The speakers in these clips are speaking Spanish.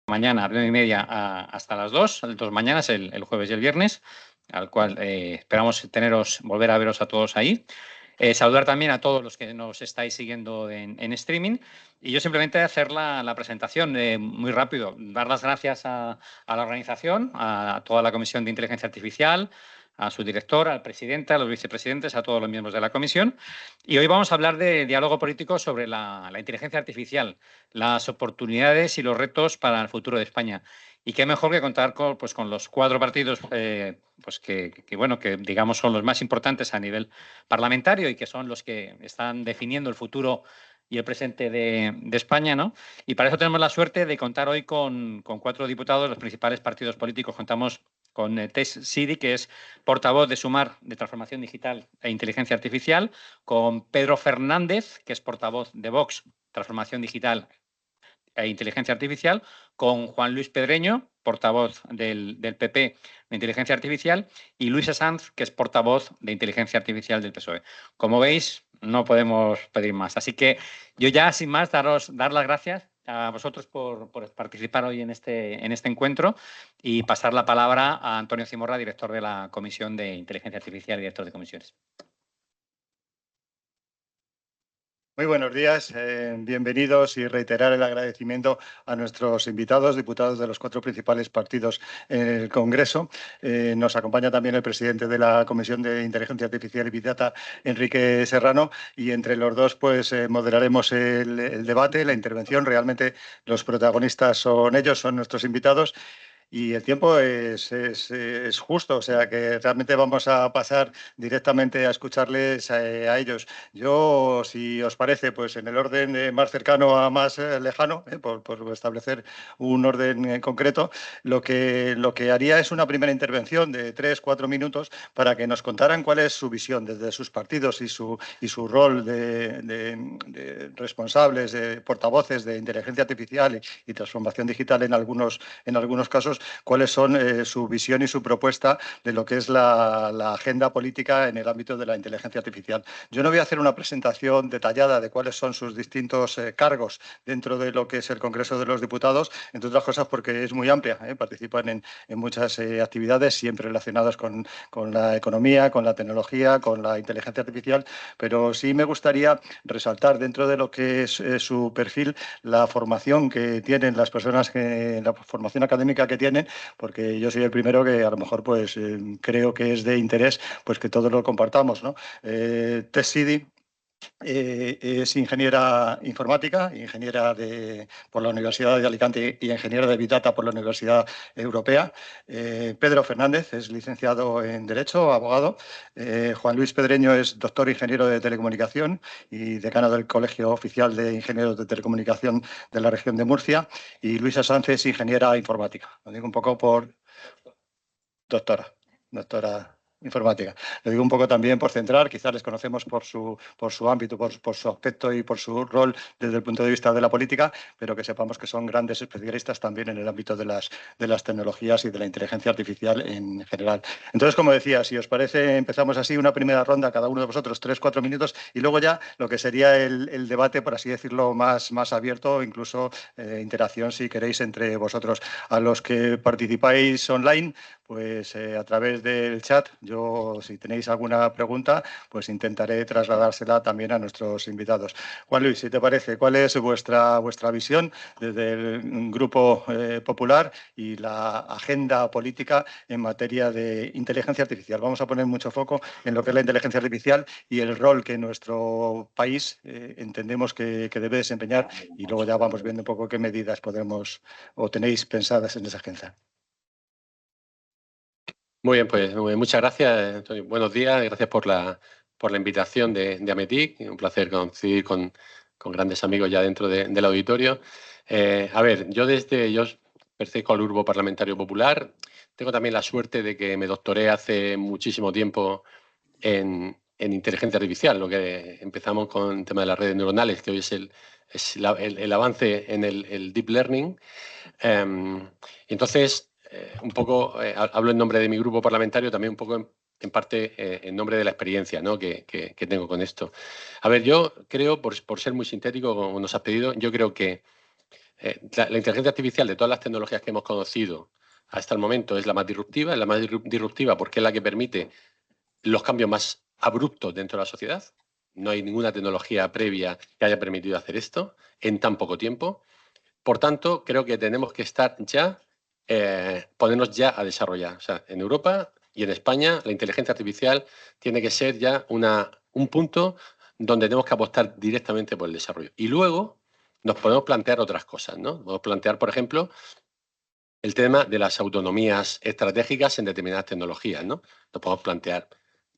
mañana, de 9:30 hasta las 2, las 2 mañanas, el jueves y el viernes, al cual esperamos volver a veros a todos ahí. Saludar también a todos los que nos estáis siguiendo en streaming. Y yo simplemente hacer la presentación muy rápido. Dar las gracias a la organización, a toda la Comisión de Inteligencia Artificial, a su director, al presidente, a los vicepresidentes, a todos los miembros de la comisión. Y hoy vamos a hablar de diálogo político sobre la inteligencia artificial, las oportunidades y los retos para el futuro de España. Y qué mejor que contar con los 4 partidos que digamos son los más importantes a nivel parlamentario y que son los que están definiendo el futuro y el presente de España, ¿no? Y para eso tenemos la suerte de contar hoy con 4 diputados de los principales partidos políticos. Contamos con Tess Sidi, que es portavoz de Sumar, de Transformación Digital e Inteligencia Artificial, con Pedro Fernández, que es portavoz de Vox, Transformación Digital e Inteligencia Artificial, con Juan Luis Pedreño, portavoz del PP de Inteligencia Artificial, y Luisa Sanz, que es portavoz de Inteligencia Artificial del PSOE. Como veis, no podemos pedir más. Así que yo ya, sin más, dar las gracias a vosotros por participar hoy en este encuentro y pasar la palabra a Antonio Zimorra, director de la Comisión de Inteligencia Artificial y director de comisiones. Muy buenos días, bienvenidos y reiterar el agradecimiento a nuestros invitados, diputados de los 4 principales partidos en el Congreso. Nos acompaña también el presidente de la Comisión de Inteligencia Artificial y Big Data, Enrique Serrano, y entre los dos moderaremos el debate, la intervención. Realmente los protagonistas son ellos, son nuestros invitados. Y el tiempo es justo, o sea que realmente vamos a pasar directamente a escucharles a ellos. Yo, si os parece, pues en el orden más cercano a más lejano, por establecer un orden concreto, lo que haría es una primera intervención de 3-4 minutos para que nos contaran cuál es su visión desde sus partidos y su rol de responsables, de portavoces de inteligencia artificial y transformación digital en algunos casos, cuáles son su visión y su propuesta de lo que es la agenda política en el ámbito de la inteligencia artificial. Yo no voy a hacer una presentación detallada de cuáles son sus distintos cargos dentro de lo que es el Congreso de los Diputados, entre otras cosas porque es muy amplia, participan en muchas actividades siempre relacionadas con la economía, con la tecnología, con la inteligencia artificial, pero sí me gustaría resaltar dentro de lo que es su perfil la formación que tienen las personas, la formación académica que tienen, porque yo soy el primero que a lo mejor creo que es de interés que todos lo compartamos, ¿no? Tess Sidi es ingeniera informática, por la Universidad de Alicante y ingeniera de Big Data por la Universidad Europea. Pedro Fernández es licenciado en Derecho, abogado. Juan Luis Pedreño es doctor ingeniero de telecomunicación y decano del Colegio Oficial de Ingenieros de Telecomunicación de la región de Murcia. Y Luisa Sánchez es ingeniera informática. Lo digo un poco por doctora informática. Lo digo un poco también por centrar, quizás les conocemos por su ámbito, por su aspecto y por su rol desde el punto de vista de la política, pero que sepamos que son grandes especialistas también en el ámbito de las tecnologías y de la inteligencia artificial en general. Entonces, como decía, si os parece, empezamos así una primera ronda, cada uno de vosotros 3-4 minutos, y luego ya lo que sería el debate, por así decirlo, más abierto, incluso interacción, si queréis, entre vosotros. A los que participáis online, pues a través del chat, yo, si tenéis alguna pregunta, pues intentaré trasladársela también a nuestros invitados. Juan Luis, si te parece, ¿cuál es vuestra visión desde el Grupo Popular y la agenda política en materia de inteligencia artificial? Vamos a poner mucho foco en lo que es la inteligencia artificial y el rol que nuestro país entendemos que debe desempeñar, y luego ya vamos viendo un poco qué medidas podemos o tenéis pensadas en esa agenda. Muy bien, pues muchas gracias, Antonio. Buenos días, gracias por la invitación de Ametic. Un placer coincidir con grandes amigos ya dentro del auditorio. A ver, yo pertenezco al Grupo Parlamentario Popular. Tengo también la suerte de que me doctoré hace muchísimo tiempo en inteligencia artificial, lo que empezamos con el tema de las redes neuronales, que hoy es el avance en el deep learning. Entonces, un poco, hablo en nombre de mi grupo parlamentario, también un poco en parte en nombre de la experiencia, ¿no?, que tengo con esto. A ver, yo creo, por ser muy sintético, como nos has pedido, yo creo que la inteligencia artificial de todas las tecnologías que hemos conocido hasta el momento es la más disruptiva porque es la que permite los cambios más abruptos dentro de la sociedad. No hay ninguna tecnología previa que haya permitido hacer esto en tan poco tiempo. Por tanto, creo que tenemos que estar ya, ponernos ya a desarrollar. O sea, en Europa y en España la inteligencia artificial tiene que ser ya un punto donde tenemos que apostar directamente por el desarrollo. Y luego nos podemos plantear otras cosas, ¿no? Podemos plantear, por ejemplo, el tema de las autonomías estratégicas en determinadas tecnologías, ¿no? Nos podemos plantear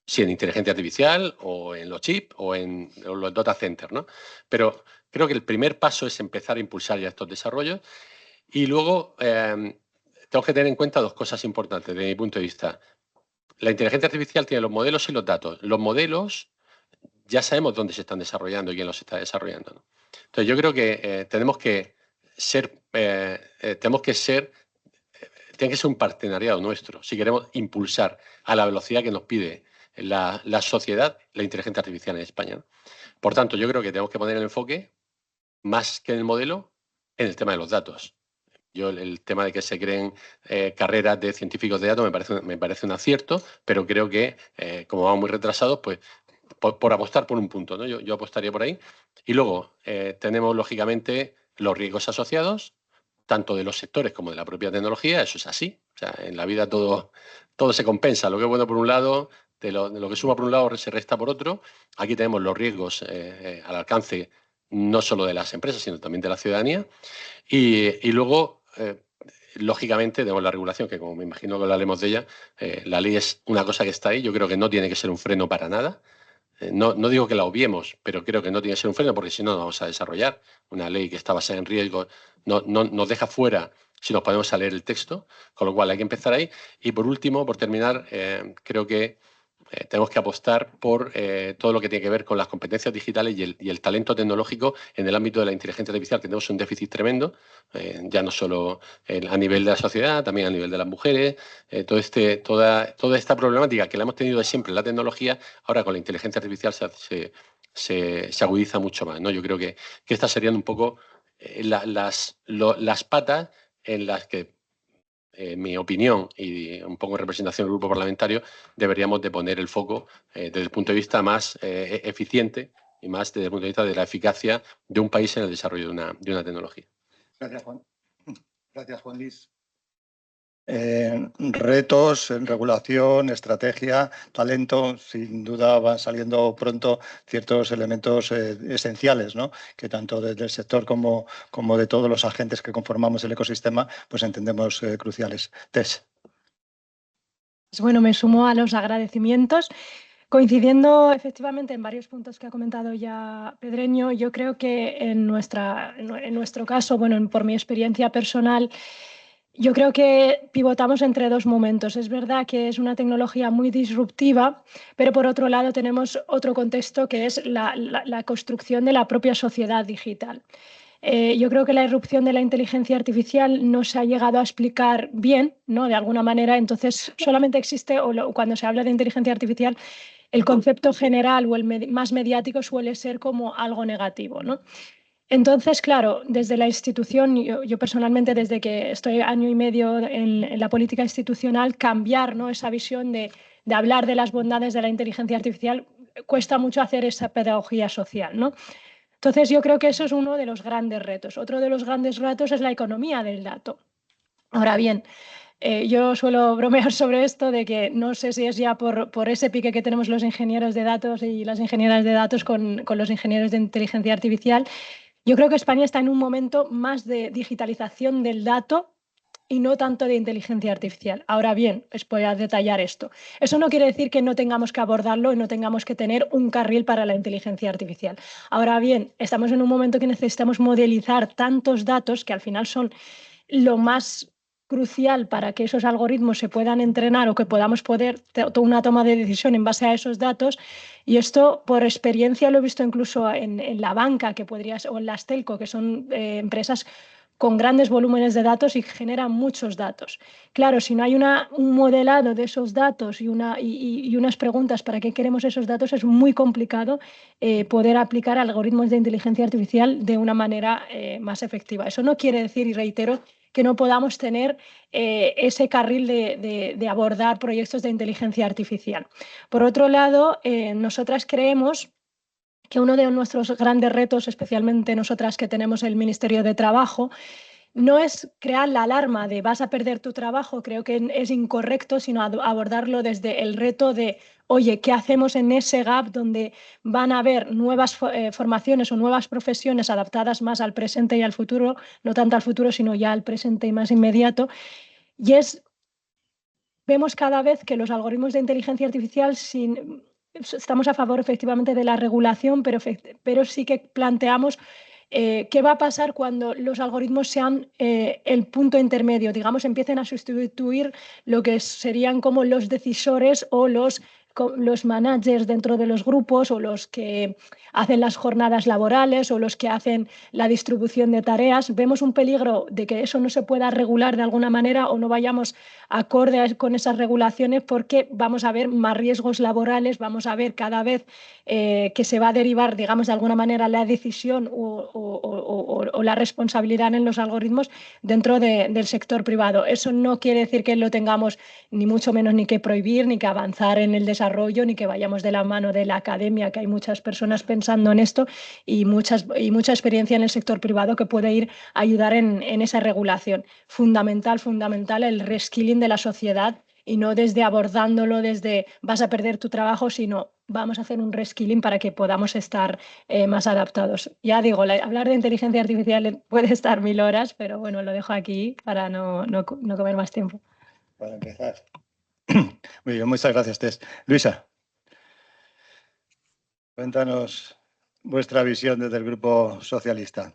si en inteligencia artificial o en los chips o en los data centers, ¿no? Pero creo que el primer paso es empezar a impulsar ya estos desarrollos y luego tenemos que tener en cuenta dos cosas importantes desde mi punto de vista. La inteligencia artificial tiene los modelos y los datos. Los modelos ya sabemos dónde se están desarrollando y quién los está desarrollando, ¿no? Entonces yo creo que tiene que ser un partenariado nuestro si queremos impulsar a la velocidad que nos pide la sociedad la inteligencia artificial en España, ¿no? Por tanto, yo creo que tenemos que poner el enfoque más que en el modelo en el tema de los datos. Yo el tema de que se creen carreras de científicos de datos me parece un acierto, pero creo que como vamos muy retrasados, pues por apostar por un punto, ¿no? Yo apostaría por ahí. Y luego tenemos, lógicamente, los riesgos asociados, tanto de los sectores como de la propia tecnología. Eso es así. O sea, en la vida todo se compensa. Lo que es bueno por un lado, de lo que suma por un lado se resta por otro. Aquí tenemos los riesgos al alcance no solo de las empresas, sino también de la ciudadanía. Y luego, lógicamente, tenemos la regulación, que como me imagino que hablaremos de ella, la ley es una cosa que está ahí. Yo creo que no tiene que ser un freno para nada. No digo que la obviemos, pero creo que no tiene que ser un freno porque si no, no vamos a desarrollar una ley que está basada en riesgos. No nos deja fuera si nos ponemos a leer el texto, con lo cual hay que empezar ahí. Y por último, por terminar, creo que tenemos que apostar por todo lo que tiene que ver con las competencias digitales y el talento tecnológico en el ámbito de la inteligencia artificial, que tenemos un déficit tremendo, ya no solo a nivel de la sociedad, también a nivel de las mujeres. Toda esta problemática que la hemos tenido de siempre en la tecnología, ahora con la inteligencia artificial se agudiza mucho más, ¿no? Yo creo que estas serían un poco las patas en las que, en mi opinión y un poco en representación del grupo parlamentario, deberíamos de poner el foco desde el punto de vista más eficiente y más desde el punto de vista de la eficacia de un país en el desarrollo de una tecnología. Gracias, Juan. Gracias, Juan Luis. Retos, regulación, estrategia, talento, sin duda van saliendo pronto ciertos elementos esenciales, ¿no? Que tanto desde el sector como de todos los agentes que conformamos el ecosistema, pues entendemos cruciales. Tess. Bueno, me sumo a los agradecimientos. Coincidiendo efectivamente en varios puntos que ha comentado ya Pedreño, yo creo que en nuestro caso, bueno, por mi experiencia personal, yo creo que pivotamos entre dos momentos. Es verdad que es una tecnología muy disruptiva, pero por otro lado tenemos otro contexto que es la construcción de la propia sociedad digital. Yo creo que la irrupción de la inteligencia artificial no se ha llegado a explicar bien, ¿no? De alguna manera, entonces solamente existe, cuando se habla de inteligencia artificial, el concepto general o el más mediático suele ser como algo negativo, ¿no? Entonces, claro, desde la institución, yo personalmente desde que estoy año y medio en la política institucional, cambiar, ¿no? Esa visión de hablar de las bondades de la inteligencia artificial, cuesta mucho hacer esa pedagogía social, ¿no? Entonces, yo creo que eso es uno de los grandes retos. Otro de los grandes retos es la economía del dato. Ahora bien, yo suelo bromear sobre esto de que no sé si es ya por ese pique que tenemos los ingenieros de datos y las ingenieras de datos con los ingenieros de inteligencia artificial. Yo creo que España está en un momento más de digitalización del dato y no tanto de inteligencia artificial. Ahora bien, os voy a detallar esto. Eso no quiere decir que no tengamos que abordarlo y no tengamos que tener un carril para la inteligencia artificial. Ahora bien, estamos en un momento que necesitamos modelizar tantos datos que al final son lo más crucial para que esos algoritmos se puedan entrenar o que podamos poder una toma de decisión en base a esos datos. Y esto, por experiencia, lo he visto incluso en la banca, que podría ser, o en las telco, que son empresas con grandes volúmenes de datos y genera muchos datos. Claro, si no hay un modelado de esos datos y unas preguntas para qué queremos esos datos, es muy complicado poder aplicar algoritmos de inteligencia artificial de una manera más efectiva. Eso no quiere decir, y reitero, que no podamos tener ese carril de abordar proyectos de inteligencia artificial. Por otro lado, nosotras creemos que uno de nuestros grandes retos, especialmente nosotras que tenemos el Ministerio de Trabajo, no es crear la alarma de vas a perder tu trabajo, creo que es incorrecto, sino abordarlo desde el reto de, oye, ¿qué hacemos en ese gap donde van a haber nuevas formaciones o nuevas profesiones adaptadas más al presente y al futuro, no tanto al futuro, sino ya al presente y más inmediato? Y vemos cada vez que los algoritmos de inteligencia artificial estamos a favor efectivamente de la regulación, pero sí que planteamos qué va a pasar cuando los algoritmos sean el punto intermedio, digamos, empiecen a sustituir lo que serían como los decisores o los managers dentro de los grupos, o los que hacen las jornadas laborales, o los que hacen la distribución de tareas. Vemos un peligro de que eso no se pueda regular de alguna manera o no vayamos acorde con esas regulaciones, porque vamos a ver más riesgos laborales, vamos a ver cada vez que se va a derivar, digamos, de alguna manera la decisión o la responsabilidad en los algoritmos dentro del sector privado. Eso no quiere decir que lo tengamos ni mucho menos ni que prohibir, ni que avanzar en el desarrollo, ni que vayamos de la mano de la academia, que hay muchas personas pensando en esto y mucha experiencia en el sector privado que puede ir a ayudar en esa regulación. Fundamental el reskilling de la sociedad, y no desde abordándolo desde vas a perder tu trabajo, sino vamos a hacer un reskilling para que podamos estar más adaptados. Ya digo, hablar de inteligencia artificial puede estar 1000 horas, pero bueno, lo dejo aquí para no comer más tiempo. Para empezar. Muy bien, muchas gracias, Tess. Luisa, cuéntanos vuestra visión desde el Grupo Socialista.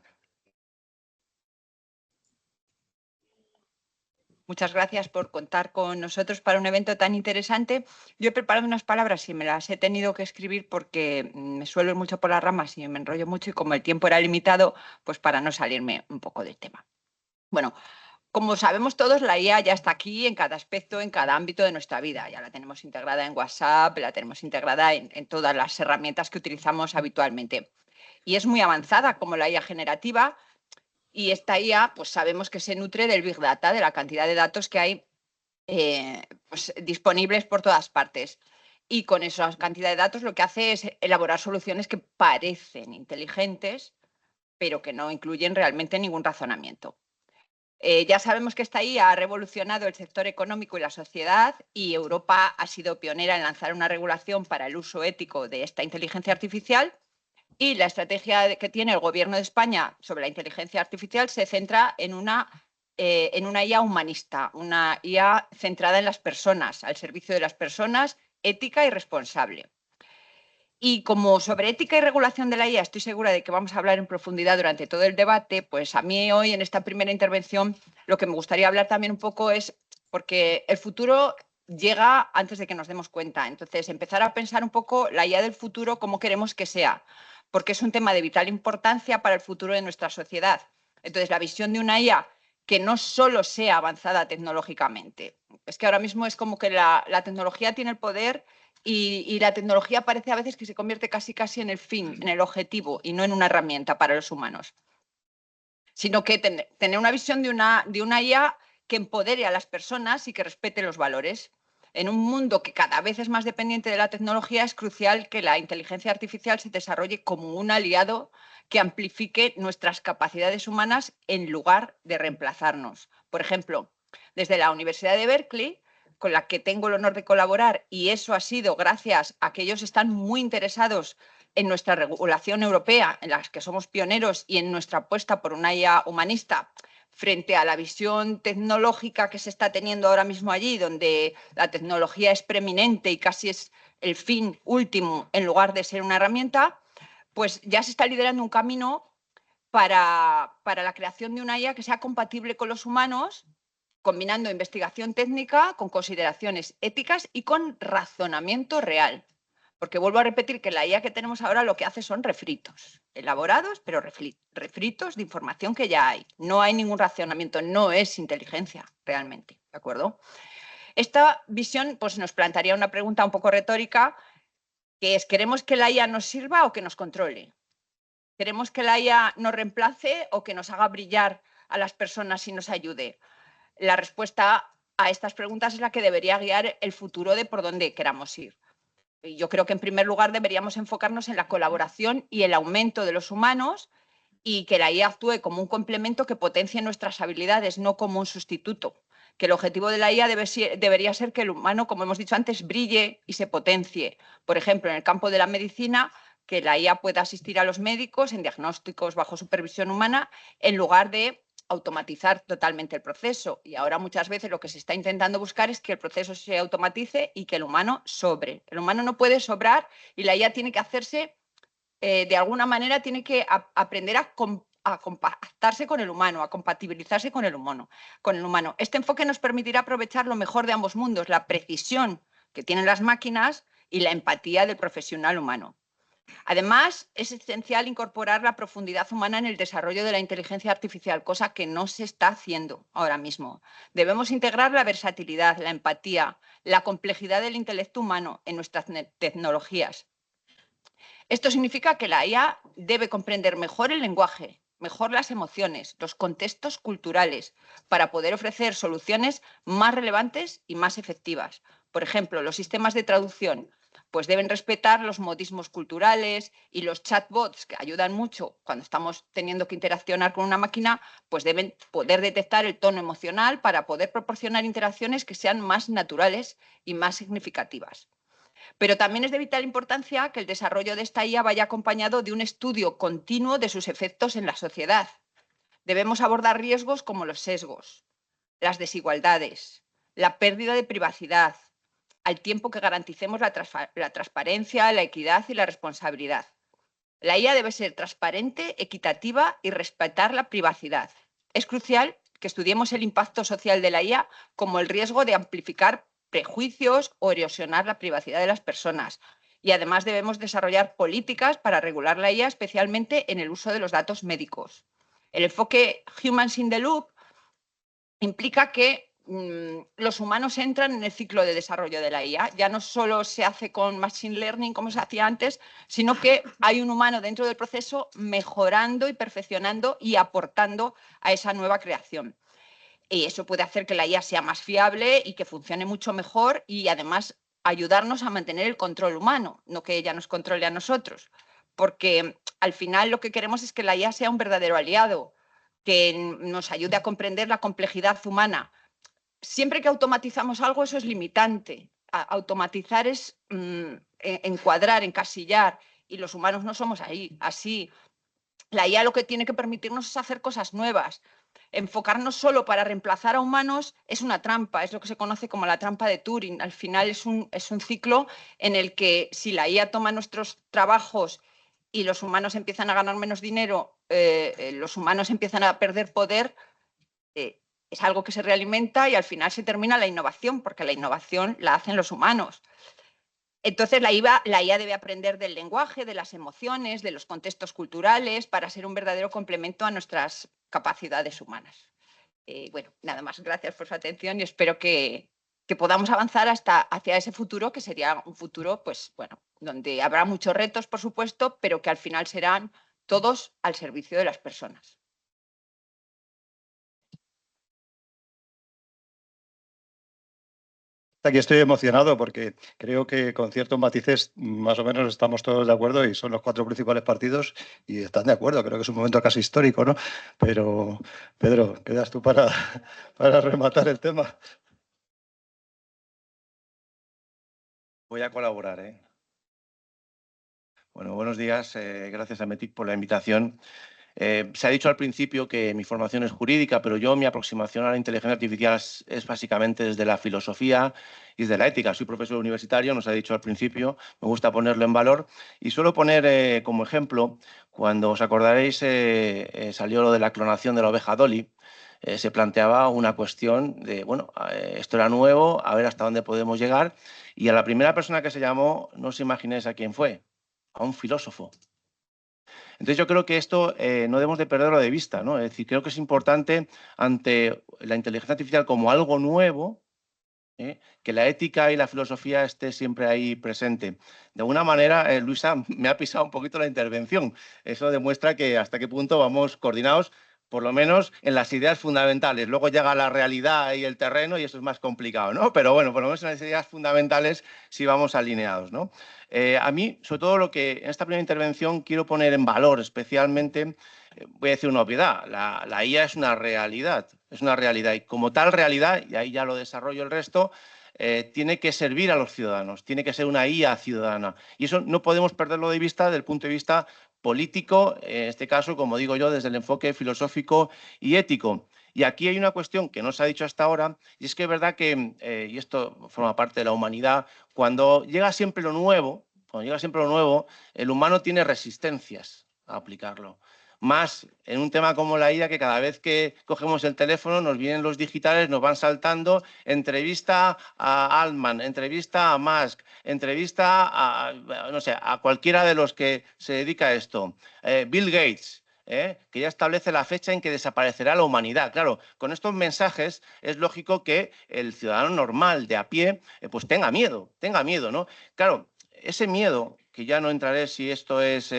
Muchas gracias por contar con nosotros para un evento tan interesante. Yo he preparado unas palabras y me las he tenido que escribir porque me suelo ir mucho por las ramas y me enrollo mucho, y como el tiempo era limitado, pues para no salirme un poco del tema. Bueno, como sabemos todos, la IA ya está aquí en cada aspecto, en cada ámbito de nuestra vida. Ya la tenemos integrada en WhatsApp, la tenemos integrada en todas las herramientas que utilizamos habitualmente. Y es muy avanzada, como la IA generativa. Y esta IA, pues sabemos que se nutre del Big Data, de la cantidad de datos que hay pues, disponibles por todas partes. Y con esa cantidad de datos lo que hace es elaborar soluciones que parecen inteligentes, pero que no incluyen realmente ningún razonamiento. Ya sabemos que esta IA ha revolucionado el sector económico y la sociedad, y Europa ha sido pionera en lanzar una regulación para el uso ético de esta inteligencia artificial. Y la estrategia que tiene el Gobierno de España sobre la inteligencia artificial se centra en una IA humanista, una IA centrada en las personas, al servicio de las personas, ética y responsable. Y como sobre ética y regulación de la IA estoy segura de que vamos a hablar en profundidad durante todo el debate, pues a mí hoy en esta primera intervención lo que me gustaría hablar también un poco es, porque el futuro llega antes de que nos demos cuenta. Entonces, empezar a pensar un poco la IA del futuro, cómo queremos que sea, porque es un tema de vital importancia para el futuro de nuestra sociedad. Entonces, la visión de una IA que no solo sea avanzada tecnológicamente. Es que ahora mismo es como que la tecnología tiene el poder y la tecnología parece a veces que se convierte casi en el fin, en el objetivo, y no en una herramienta para los humanos. Sino que tener una visión de una IA que empodere a las personas y que respete los valores. En un mundo que cada vez es más dependiente de la tecnología, es crucial que la inteligencia artificial se desarrolle como un aliado que amplifique nuestras capacidades humanas en lugar de reemplazarnos. Por ejemplo, desde la Universidad de Berkeley, con la que tengo el honor de colaborar, y eso ha sido gracias a que ellos están muy interesados en nuestra regulación europea, en las que somos pioneros, y en nuestra apuesta por una IA humanista, frente a la visión tecnológica que se está teniendo ahora mismo allí, donde la tecnología es preeminente y casi es el fin último en lugar de ser una herramienta, pues ya se está liderando un camino para la creación de una IA que sea compatible con los humanos, combinando investigación técnica con consideraciones éticas y con razonamiento real. Porque vuelvo a repetir que la IA que tenemos ahora lo que hace son refritos, elaborados, pero refritos de información que ya hay. No hay ningún racionamiento, no es inteligencia realmente, ¿de acuerdo? Esta visión pues, nos plantearía una pregunta un poco retórica, que es, ¿queremos que la IA nos sirva o que nos controle? ¿Queremos que la IA nos reemplace o que nos haga brillar a las personas y nos ayude? La respuesta a estas preguntas es la que debería guiar el futuro de por dónde queramos ir. Yo creo que en primer lugar deberíamos enfocarnos en la colaboración y el aumento de los humanos y que la IA actúe como un complemento que potencie nuestras habilidades, no como un sustituto. Que el objetivo de la IA debería ser que el humano, como hemos dicho antes, brille y se potencie. Por ejemplo, en el campo de la medicina, que la IA pueda asistir a los médicos en diagnósticos bajo supervisión humana en lugar de automatizar totalmente el proceso. Y ahora muchas veces lo que se está intentando buscar es que el proceso se automatice y que el humano sobre. El humano no puede sobrar y la IA tiene que hacerse, de alguna manera, tiene que aprender a compactarse con el humano, a compatibilizarse con el humano. Este enfoque nos permitirá aprovechar lo mejor de ambos mundos, la precisión que tienen las máquinas y la empatía del profesional humano. Además, es esencial incorporar la profundidad humana en el desarrollo de la inteligencia artificial, cosa que no se está haciendo ahora mismo. Debemos integrar la versatilidad, la empatía, la complejidad del intelecto humano en nuestras tecnologías. Esto significa que la IA debe comprender mejor el lenguaje, mejor las emociones, los contextos culturales, para poder ofrecer soluciones más relevantes y más efectivas. Por ejemplo, los sistemas de traducción pues deben respetar los modismos culturales y los chatbots, que ayudan mucho cuando estamos teniendo que interaccionar con una máquina, pues deben poder detectar el tono emocional para poder proporcionar interacciones que sean más naturales y más significativas. Pero también es de vital importancia que el desarrollo de esta IA vaya acompañado de un estudio continuo de sus efectos en la sociedad. Debemos abordar riesgos como los sesgos, las desigualdades, la pérdida de privacidad, al tiempo que garanticemos la transparencia, la equidad y la responsabilidad. La IA debe ser transparente, equitativa y respetar la privacidad. Es crucial que estudiemos el impacto social de la IA como el riesgo de amplificar prejuicios o erosionar la privacidad de las personas. Y además debemos desarrollar políticas para regular la IA, especialmente en el uso de los datos médicos. El enfoque Humans in the Loop implica que los humanos entran en el ciclo de desarrollo de la IA. Ya no solo se hace con Machine Learning como se hacía antes, sino que hay un humano dentro del proceso mejorando y perfeccionando y aportando a esa nueva creación. Y eso puede hacer que la IA sea más fiable y que funcione mucho mejor y además ayudarnos a mantener el control humano, no que ella nos controle a nosotros. Porque al final lo que queremos es que la IA sea un verdadero aliado, que nos ayude a comprender la complejidad humana. Siempre que automatizamos algo, eso es limitante. Automatizar es encuadrar, encasillar, y los humanos no somos así. La IA lo que tiene que permitirnos es hacer cosas nuevas. Enfocarnos solo para reemplazar a humanos es una trampa, es lo que se conoce como la trampa de Turing. Al final es un ciclo en el que si la IA toma nuestros trabajos y los humanos empiezan a ganar menos dinero, los humanos empiezan a perder poder, es algo que se realimenta y al final se termina la innovación, porque la innovación la hacen los humanos. Entonces, la IA debe aprender del lenguaje, de las emociones, de los contextos culturales, para ser un verdadero complemento a nuestras capacidades humanas. Bueno, nada más. Gracias por su atención y espero que podamos avanzar hacia ese futuro, que sería un futuro, pues bueno, donde habrá muchos retos, por supuesto, pero que al final serán todos al servicio de las personas. Aquí estoy emocionado porque creo que con ciertos matices más o menos estamos todos de acuerdo y son los 4 principales partidos y están de acuerdo. Creo que es un momento casi histórico, ¿no? Pero, Pedro, quedas tú para rematar el tema. Voy a colaborar, ¿eh? Bueno, buenos días. Gracias a METIC por la invitación. Se ha dicho al principio que mi formación es jurídica, pero mi aproximación a la inteligencia artificial es básicamente desde la filosofía y desde la ética. Soy profesor universitario, nos ha dicho al principio, me gusta ponerlo en valor y suelo poner como ejemplo, cuando os acordaréis, salió lo de la clonación de la oveja Dolly. se planteaba una cuestión de, bueno, esto era nuevo, a ver hasta dónde podemos llegar. Y a la primera persona que se llamó, no os imaginéis a quién fue, a un filósofo. Entonces yo creo que esto no debemos de perderlo de vista, ¿no? Es decir, creo que es importante ante la inteligencia artificial como algo nuevo, que la ética y la filosofía esté siempre ahí presente. De alguna manera, Luisa me ha pisado un poquito la intervención. Eso demuestra que hasta qué punto vamos coordinados, por lo menos en las ideas fundamentales. Luego llega la realidad y el terreno y eso es más complicado, ¿no? Pero bueno, por lo menos en las ideas fundamentales sí vamos alineados, ¿no? A mí, sobre todo lo que en esta primera intervención quiero poner en valor especialmente, voy a decir una obviedad, la IA es una realidad y como tal realidad, y ahí ya lo desarrollo el resto, tiene que servir a los ciudadanos, tiene que ser una IA ciudadana. Y eso no podemos perderlo de vista desde el punto de vista político, en este caso, como digo yo, desde el enfoque filosófico y ético. Y aquí hay una cuestión que no se ha dicho hasta ahora, y es que es verdad que, y esto forma parte de la humanidad, cuando llega siempre lo nuevo, el humano tiene resistencias a aplicarlo. Más en un tema como la IA, que cada vez que cogemos el teléfono nos vienen los digitales, nos van saltando, entrevista a Altman, entrevista a Musk, entrevista a, no sé, a cualquiera de los que se dedica a esto. Bill Gates, que ya establece la fecha en que desaparecerá la humanidad. Claro, con estos mensajes es lógico que el ciudadano normal de a pie pues tenga miedo, ¿no? Claro, ese miedo, que ya no entraré si esto es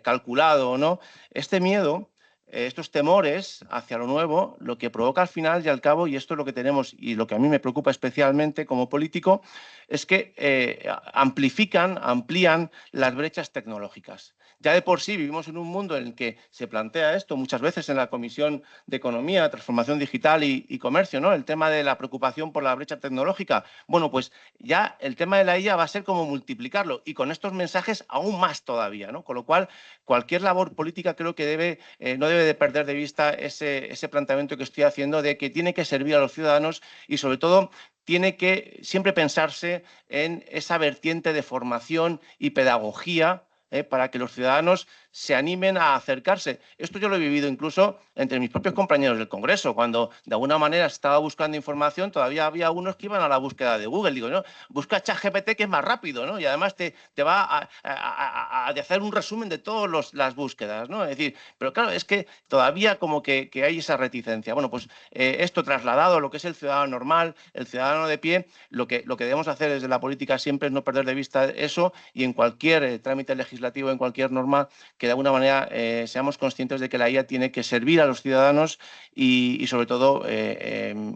calculado o no, este miedo, estos temores hacia lo nuevo, lo que provoca al final y al cabo, y esto es lo que tenemos y lo que a mí me preocupa especialmente como político, es que amplían las brechas tecnológicas. Ya de por sí vivimos en un mundo en el que se plantea esto muchas veces en la Comisión de Economía, Transformación Digital y Comercio, ¿no? El tema de la preocupación por la brecha tecnológica. Bueno, pues ya el tema de la IA va a ser como multiplicarlo y con estos mensajes aún más todavía, ¿no? Con lo cual, cualquier labor política creo que no debe de perder de vista ese planteamiento que estoy haciendo de que tiene que servir a los ciudadanos y, sobre todo, tiene que siempre pensarse en esa vertiente de formación y pedagogía para que los ciudadanos se animen a acercarse. Esto yo lo he vivido incluso entre mis propios compañeros del Congreso, cuando de alguna manera se estaba buscando información, todavía había unos que iban a la búsqueda de Google. Digo, no, busca ChatGPT que es más rápido, ¿no? Y además te va a hacer un resumen de todas las búsquedas, ¿no? Es decir, pero claro, es que todavía como que hay esa reticencia. Bueno, pues esto trasladado a lo que es el ciudadano normal, el ciudadano de pie, lo que debemos hacer desde la política siempre es no perder de vista eso y en cualquier trámite legislativo, en cualquier norma, que de alguna manera seamos conscientes de que la IA tiene que servir a los ciudadanos y sobre todo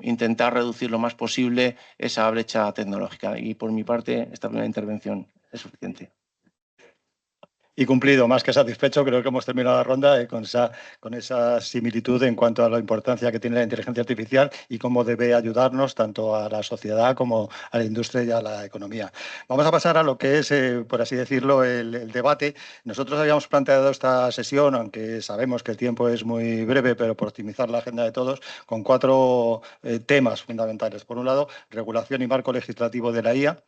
intentar reducir lo más posible esa brecha tecnológica. Y por mi parte, esta primera intervención es suficiente. Y cumplido, más que satisfecho, creo que hemos terminado la ronda con esa similitud en cuanto a la importancia que tiene la inteligencia artificial y cómo debe ayudarnos tanto a la sociedad como a la industria y a la economía. Vamos a pasar a lo que es, por así decirlo, el debate. Nosotros habíamos planteado esta sesión, aunque sabemos que el tiempo es muy breve, pero por optimizar la agenda de todos, con 4 temas fundamentales. Por un lado, regulación y marco legislativo de la IA.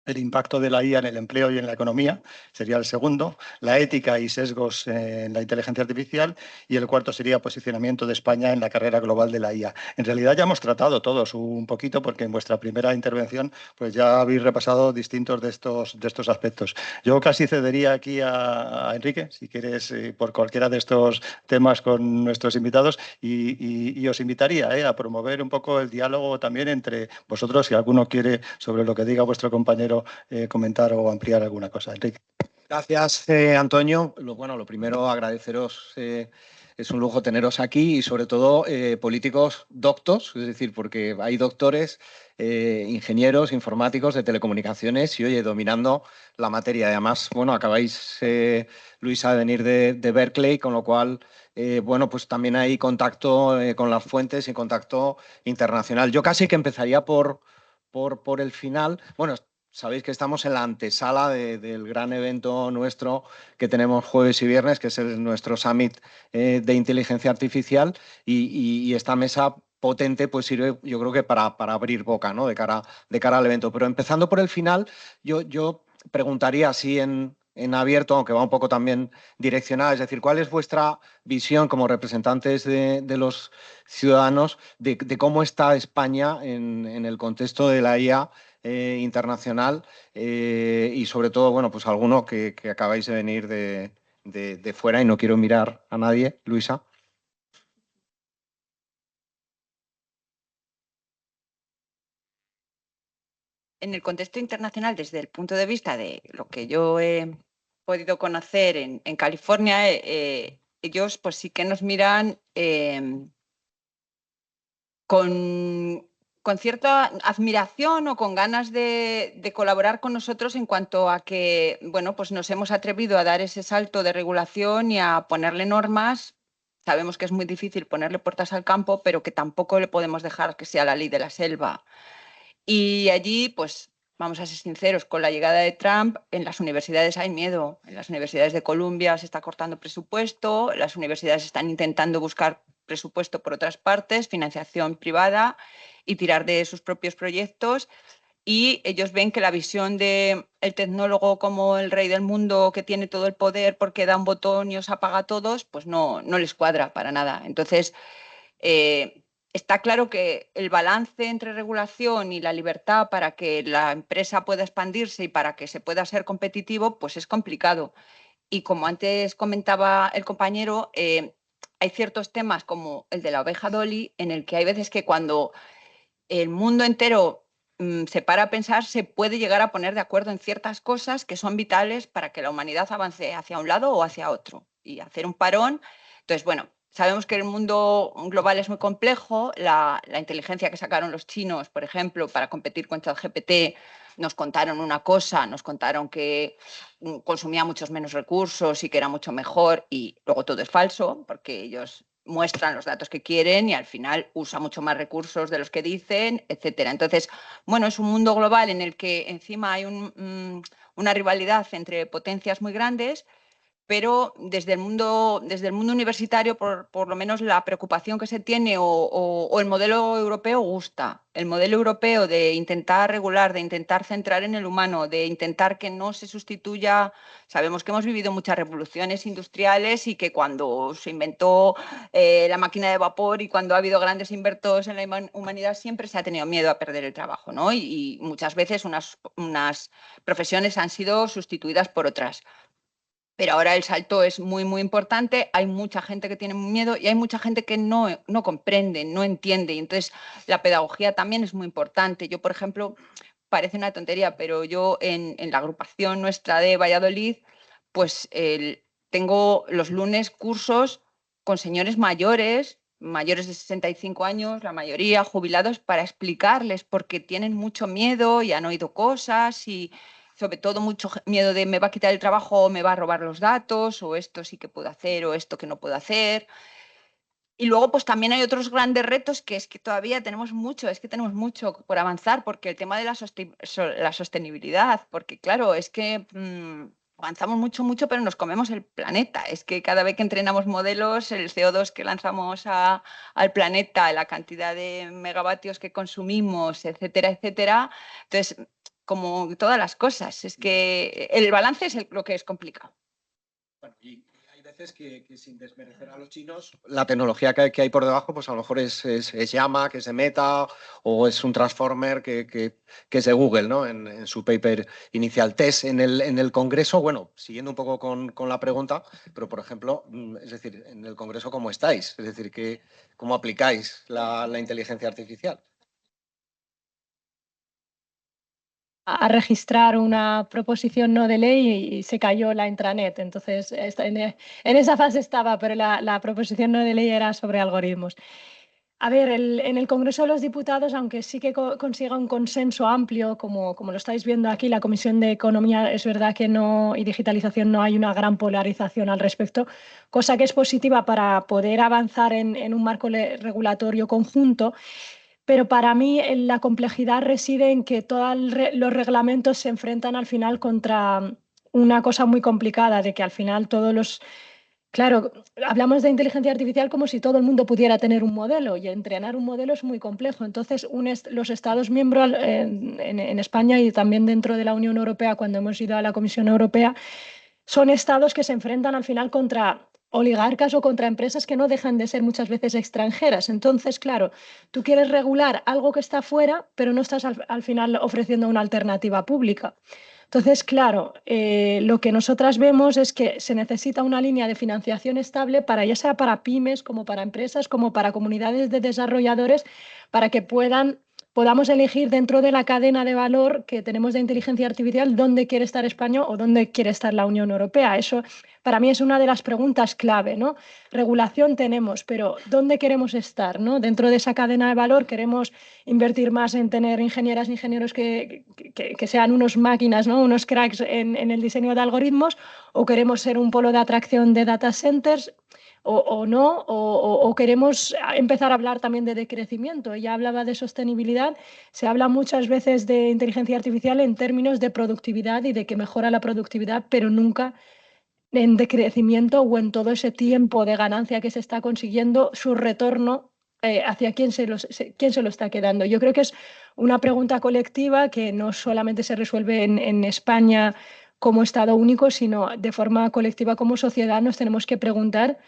El impacto de la IA en el empleo y en la economía sería el segundo, la ética y sesgos en la inteligencia artificial y el cuarto sería posicionamiento de España en la carrera global de la IA. En realidad ya hemos tratado todos un poquito porque en vuestra primera intervención pues ya habéis repasado distintos de estos aspectos. Yo casi cedería aquí a Enrique, si quieres, por cualquiera de estos temas con nuestros invitados y os invitaría a promover un poco el diálogo también entre vosotros, si alguno quiere sobre lo que diga vuestro compañero comentar o ampliar alguna cosa. Enrique. Gracias, Antonio. Lo primero, agradeceros. Es un lujo teneros aquí y, sobre todo, políticos doctos, es decir, porque hay doctores, ingenieros, informáticos de telecomunicaciones y, oye, dominando la materia. Además, acabáis, Luisa, de venir de Berkeley, con lo cual, pues también hay contacto con las fuentes y contacto internacional. Yo casi que empezaría por el final. Sabéis que estamos en la antesala del gran evento nuestro que tenemos jueves y viernes, que es nuestro Summit de Inteligencia Artificial y esta mesa potente pues sirve, yo creo que para abrir boca, ¿no? de cara al evento. Pero empezando por el final, yo preguntaría si en en abierto, aunque va un poco también direccionada. Es decir, ¿cuál es vuestra visión como representantes de los ciudadanos de cómo está España en el contexto de la IA internacional y sobre todo, bueno, pues alguno que acabáis de venir de fuera y no quiero mirar a nadie, Luisa? En el contexto internacional, desde el punto de vista de lo que yo he podido conocer en California, ellos pues sí que nos miran con cierta admiración o con ganas de colaborar con nosotros en cuanto a que, bueno, pues nos hemos atrevido a dar ese salto de regulación y a ponerle normas. Sabemos que es muy difícil ponerle puertas al campo, pero que tampoco le podemos dejar que sea la ley de la selva. Y allí, pues, vamos a ser sinceros, con la llegada de Trump, en las universidades hay miedo. En las universidades de Columbia se está cortando presupuesto, las universidades están intentando buscar presupuesto por otras partes, financiación privada y tirar de sus propios proyectos. Y ellos ven que la visión del tecnólogo como el rey del mundo que tiene todo el poder porque da un botón y os apaga a todos, pues no les cuadra para nada. Entonces, está claro que el balance entre regulación y la libertad para que la empresa pueda expandirse y para que se pueda ser competitivo, pues es complicado. Y como antes comentaba el compañero, hay ciertos temas como el de la oveja Dolly, en el que hay veces que cuando el mundo entero se para a pensar, se puede llegar a poner de acuerdo en ciertas cosas que son vitales para que la humanidad avance hacia un lado o hacia otro y hacer un parón. Entonces, bueno, sabemos que el mundo global es muy complejo. La inteligencia que sacaron los chinos, por ejemplo, para competir con ChatGPT, nos contaron una cosa, nos contaron que consumía muchos menos recursos y que era mucho mejor, y luego todo es falso, porque ellos muestran los datos que quieren y al final usa mucho más recursos de los que dicen, etcétera. Entonces, bueno, es un mundo global en el que encima hay una rivalidad entre potencias muy grandes, pero desde el mundo universitario, por lo menos la preocupación que se tiene o el modelo europeo gusta. El modelo europeo de intentar regular, de intentar centrar en el humano, de intentar que no se sustituya. Sabemos que hemos vivido muchas revoluciones industriales y que cuando se inventó la máquina de vapor y cuando ha habido grandes inventos en la humanidad siempre se ha tenido miedo a perder el trabajo, ¿no? Y muchas veces unas profesiones han sido sustituidas por otras. Pero ahora el salto es muy, muy importante. Hay mucha gente que tiene miedo y hay mucha gente que no comprende, no entiende. Y entonces la pedagogía también es muy importante. Yo, por ejemplo, parece una tontería, pero yo en la agrupación nuestra de Valladolid, pues tengo los lunes cursos con señores mayores de 65 años, la mayoría jubilados, para explicarles, porque tienen mucho miedo y han oído cosas y sobre todo mucho miedo de me va a quitar el trabajo o me va a robar los datos, o esto sí que puedo hacer o esto que no puedo hacer. Y luego pues también hay otros grandes retos que es que todavía tenemos mucho por avanzar, porque el tema de la sostenibilidad, porque claro, es que avanzamos mucho, pero nos comemos el planeta. Es que cada vez que entrenamos modelos, el CO2 que lanzamos al planeta, la cantidad de megavatios que consumimos, etcétera, etcétera. Entonces, como todas las cosas, es que el balance es lo que es complicado. Bueno, y hay veces que sin desmerecer a los chinos, la tecnología que hay por debajo, pues a lo mejor es Llama, que es de Meta, o es un Transformer que es de Google, ¿no? En su paper inicial. Test en el Congreso, bueno, siguiendo un poco con la pregunta, pero por ejemplo, es decir, en el Congreso, ¿cómo estáis? Es decir, ¿cómo aplicáis la inteligencia artificial? A registrar una proposición no de ley y se cayó la intranet. Entonces, en esa fase estaba, pero la proposición no de ley era sobre algoritmos. A ver, en el Congreso de los Diputados, aunque sí que consiga un consenso amplio, como lo estáis viendo aquí, la Comisión de Economía, es verdad que no, y Digitalización, no hay una gran polarización al respecto, cosa que es positiva para poder avanzar en un marco regulatorio conjunto. Pero para mí la complejidad reside en que todos los reglamentos se enfrentan al final contra una cosa muy complicada, de que al final todos los... Claro, hablamos de inteligencia artificial como si todo el mundo pudiera tener un modelo, y entrenar un modelo es muy complejo. Entonces, los Estados miembros en España y también dentro de la Unión Europea, cuando hemos ido a la Comisión Europea, son estados que se enfrentan al final contra oligarcas o contra empresas que no dejan de ser muchas veces extranjeras. Entonces, claro, tú quieres regular algo que está fuera, pero no estás al final ofreciendo una alternativa pública. Entonces, claro, lo que nosotras vemos es que se necesita una línea de financiación estable para, ya sea para pymes, como para empresas, como para comunidades de desarrolladores, para que podamos elegir dentro de la cadena de valor que tenemos de inteligencia artificial dónde quiere estar España o dónde quiere estar la Unión Europea. Eso para mí es una de las preguntas clave, ¿no? Regulación tenemos, pero ¿dónde queremos estar, ¿no? Dentro de esa cadena de valor queremos invertir más en tener ingenieras e ingenieros que sean unos máquinas, ¿no? Unos cracks en el diseño de algoritmos, o queremos ser un polo de atracción de data centers, o no, o queremos empezar a hablar también de decrecimiento. Ella hablaba de sostenibilidad, se habla muchas veces de inteligencia artificial en términos de productividad y de que mejora la productividad, pero nunca en decrecimiento o en todo ese tiempo de ganancia que se está consiguiendo, su retorno hacia quién se lo está quedando. Yo creo que es una pregunta colectiva que no solamente se resuelve en España como Estado único, sino de forma colectiva como sociedad nos tenemos que preguntar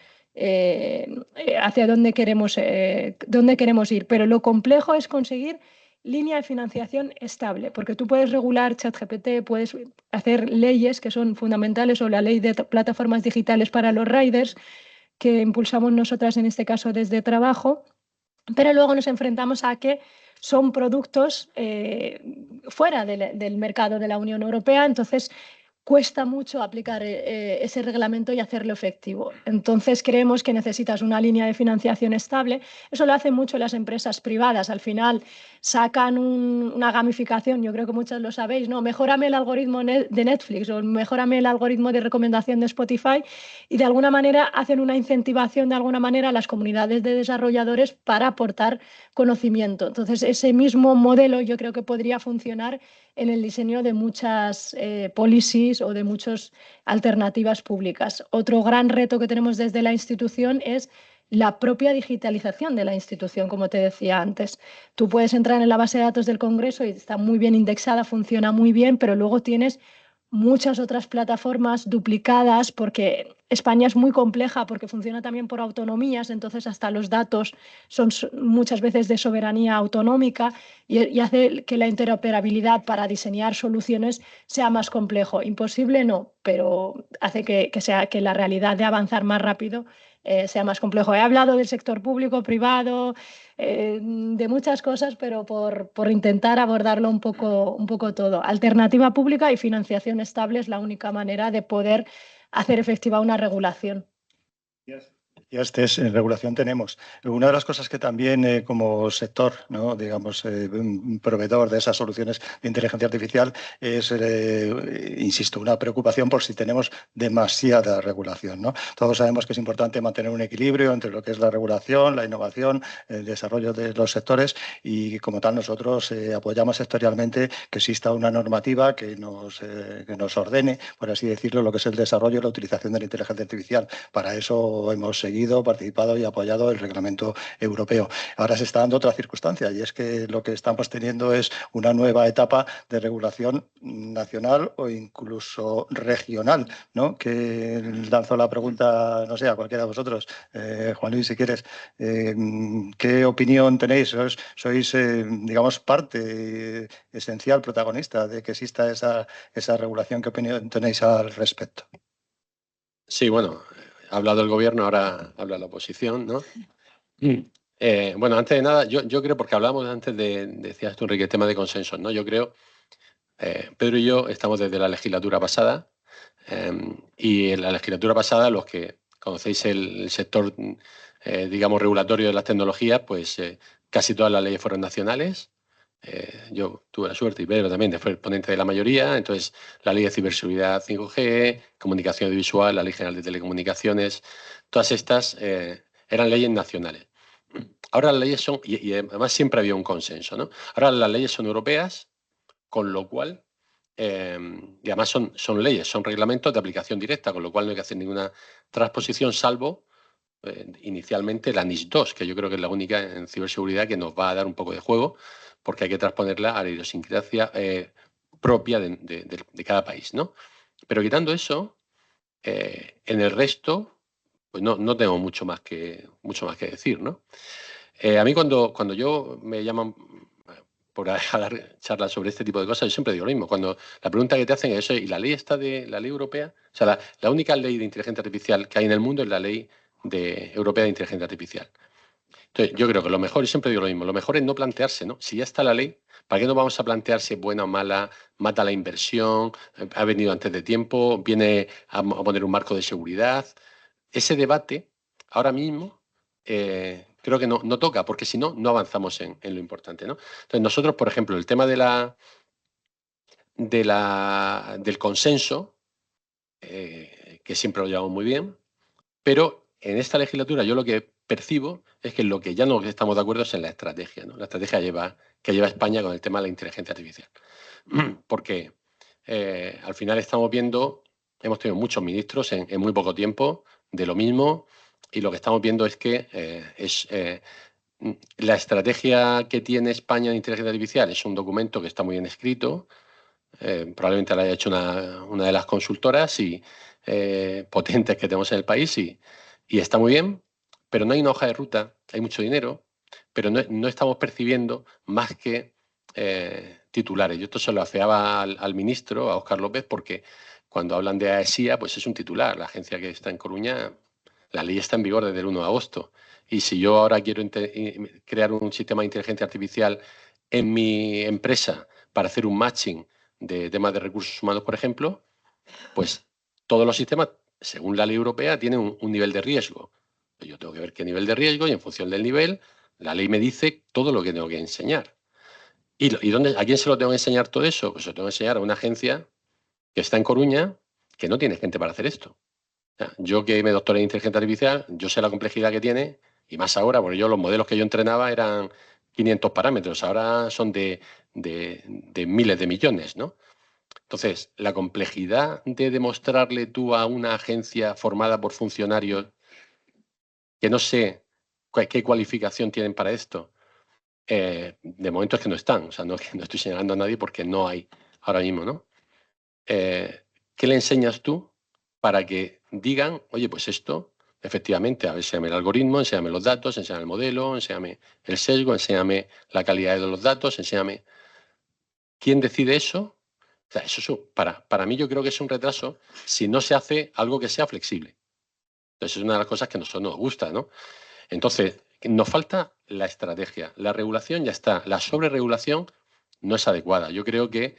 hacia dónde queremos ir. Pero lo complejo es conseguir línea de financiación estable, porque tú puedes regular ChatGPT, puedes hacer leyes que son fundamentales, o la ley de plataformas digitales para los riders, que impulsamos nosotras en este caso desde Trabajo, pero luego nos enfrentamos a que son productos fuera del mercado de la Unión Europea, entonces cuesta mucho aplicar ese reglamento y hacerlo efectivo. Entonces creemos que necesitas una línea de financiación estable. Eso lo hacen mucho las empresas privadas. Al final sacan una gamificación, yo creo que muchos lo sabéis, ¿no? Mejórame el algoritmo de Netflix o mejórame el algoritmo de recomendación de Spotify, y de alguna manera hacen una incentivación de alguna manera a las comunidades de desarrolladores para aportar conocimiento. Entonces ese mismo modelo yo creo que podría funcionar en el diseño de muchas policies o de muchas alternativas públicas. Otro gran reto que tenemos desde la institución es la propia digitalización de la institución, como te decía antes. Tú puedes entrar en la base de datos del Congreso y está muy bien indexada, funciona muy bien, pero luego tienes muchas otras plataformas duplicadas, porque España es muy compleja, porque funciona también por autonomías, entonces hasta los datos son muchas veces de soberanía autonómica, y hace que la interoperabilidad para diseñar soluciones sea más complejo. Imposible no, pero hace que la realidad de avanzar más rápido sea más complejo. He hablado del sector público, privado, de muchas cosas, pero por intentar abordarlo un poco todo. Alternativa pública y financiación estable es la única manera de poder hacer efectiva una regulación. En regulación tenemos. Una de las cosas que también como sector, ¿no? Digamos, proveedor de esas soluciones de inteligencia artificial es, insisto, una preocupación por si tenemos demasiada regulación, ¿no? Todos sabemos que es importante mantener un equilibrio entre lo que es la regulación, la innovación, el desarrollo de los sectores, y como tal nosotros apoyamos sectorialmente que exista una normativa que nos ordene, por así decirlo, lo que es el desarrollo y la utilización de la inteligencia artificial. Para eso hemos participado y apoyado el reglamento europeo. Ahora se está dando otra circunstancia, y es que lo que estamos teniendo es una nueva etapa de regulación nacional o incluso regional, ¿no? Que lanzo la pregunta, no sé, a cualquiera de vosotros, Juan Luis, si quieres, ¿qué opinión tenéis? Sois digamos, parte esencial, protagonista de que exista esa regulación. ¿Qué opinión tenéis al respecto? Sí, bueno, ha hablado el gobierno, ahora habla la oposición, ¿no? Bueno, antes de nada, yo creo, porque hablamos antes decías tú, Enrique, el tema de consensos, ¿no? Yo creo, Pedro y yo estamos desde la legislatura pasada, y en la legislatura pasada, los que conocéis el sector, digamos, regulatorio de las tecnologías, pues casi todas las leyes fueron nacionales. Yo tuve la suerte, y Pedro también, de ser ponente de la mayoría. Entonces, la ley de ciberseguridad 5G, comunicación audiovisual, la ley general de telecomunicaciones, todas estas eran leyes nacionales. Ahora las leyes son, y además siempre había un consenso, ¿no? Ahora las leyes son europeas, con lo cual, y además son leyes, son reglamentos de aplicación directa, con lo cual no hay que hacer ninguna transposición, salvo inicialmente la NIS 2, que yo creo que es la única en ciberseguridad que nos va a dar un poco de juego, porque hay que transponerla a la idiosincrasia propia de cada país, ¿no? Pero quitando eso, En el resto, pues no tengo mucho más que decir, ¿no? A mí cuando yo me llaman por dar charlas sobre este tipo de cosas, yo siempre digo lo mismo. Cuando la pregunta que te hacen es eso, ¿y la ley está de la ley europea? O sea, la única ley de inteligencia artificial que hay en el mundo es la ley europea de inteligencia artificial. Entonces, yo creo que lo mejor, y siempre digo lo mismo, lo mejor es no plantearse, ¿no? Si ya está la ley, ¿para qué no vamos a plantear si es buena o mala, mata la inversión, ha venido antes de tiempo, viene a poner un marco de seguridad? Ese debate, ahora mismo, creo que no toca, porque si no, no avanzamos en lo importante, ¿no? Entonces, nosotros, por ejemplo, el tema del consenso, que siempre lo llevamos muy bien, pero en esta legislatura yo lo que percibo es que lo que ya no estamos de acuerdo es en la estrategia, ¿no? La estrategia que lleva España con el tema de la inteligencia artificial. Porque al final hemos tenido muchos ministros en muy poco tiempo de lo mismo, y lo que estamos viendo es que la estrategia que tiene España en inteligencia artificial es un documento que está muy bien escrito, probablemente lo haya hecho una de las consultoras potentes que tenemos en el país, y está muy bien, pero no hay una hoja de ruta, hay mucho dinero, pero no estamos percibiendo más que titulares. Yo esto se lo afeaba al ministro, a Óscar López, porque cuando hablan de AESIA, pues es un titular. La agencia que está en Coruña, la ley está en vigor desde el 1 de agosto. Y si yo ahora quiero crear un sistema de inteligencia artificial en mi empresa para hacer un matching de temas de recursos humanos, por ejemplo, pues todos los sistemas, según la ley europea, tienen un nivel de riesgo. Yo tengo que ver qué nivel de riesgo, y en función del nivel, la ley me dice todo lo que tengo que enseñar. ¿Y a quién se lo tengo que enseñar todo eso? Pues se lo tengo que enseñar a una agencia que está en Coruña, que no tiene gente para hacer esto. O sea, yo que me doctoré en inteligencia artificial, yo sé la complejidad que tiene, y más ahora, porque los modelos que yo entrenaba eran 500 parámetros, ahora son de miles de millones, ¿no? Entonces, la complejidad de demostrarle tú a una agencia formada por funcionarios que no sé qué cualificación tienen para esto, de momento es que no están. O sea, no estoy señalando a nadie porque no hay ahora mismo, ¿no? ¿Qué le enseñas tú para que digan, oye, pues esto, efectivamente, a ver, enséñame el algoritmo, enséñame los datos, enséñame el modelo, enséñame el sesgo, enséñame la calidad de los datos, enséñame... ¿Quién decide eso? O sea, eso para mí yo creo que es un retraso si no se hace algo que sea flexible. Entonces es una de las cosas que a nosotros nos gusta, ¿no? Entonces, nos falta la estrategia. La regulación ya está. La sobreregulación no es adecuada. Yo creo que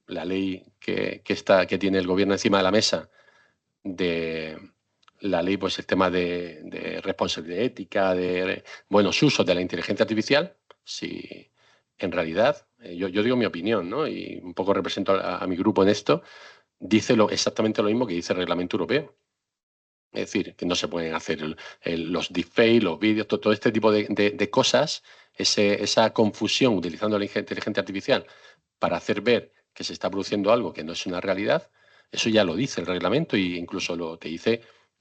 la ley que tiene el gobierno encima de la mesa, de la ley, pues el tema de responsabilidad ética, de buenos usos de la inteligencia artificial, si en realidad, yo digo mi opinión, ¿no? Y un poco represento a mi grupo en esto, dice exactamente lo mismo que dice el reglamento europeo. Es decir, que no se pueden hacer los deepfakes, los vídeos, todo este tipo de cosas, esa confusión utilizando la inteligencia artificial para hacer ver que se está produciendo algo que no es una realidad. Eso ya lo dice el reglamento, y incluso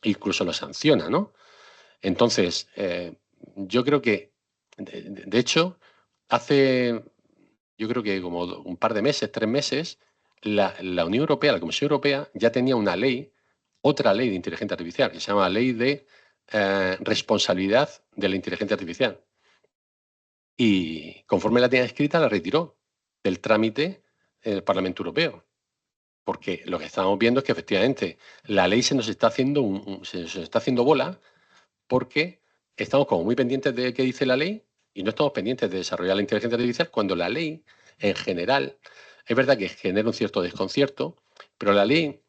incluso lo sanciona, ¿no? Entonces, yo creo que, de hecho, yo creo que como un par de meses, 3 meses, la Unión Europea, la Comisión Europea, ya tenía otra ley de inteligencia artificial, que se llama Ley de Responsabilidad de la Inteligencia Artificial. Y conforme la tenía escrita, la retiró del trámite en el Parlamento Europeo. Porque lo que estamos viendo es que efectivamente la ley se nos está haciendo bola, porque estamos como muy pendientes de qué dice la ley y no estamos pendientes de desarrollar la inteligencia artificial, cuando la ley, en general, es verdad que genera un cierto desconcierto, pero la ley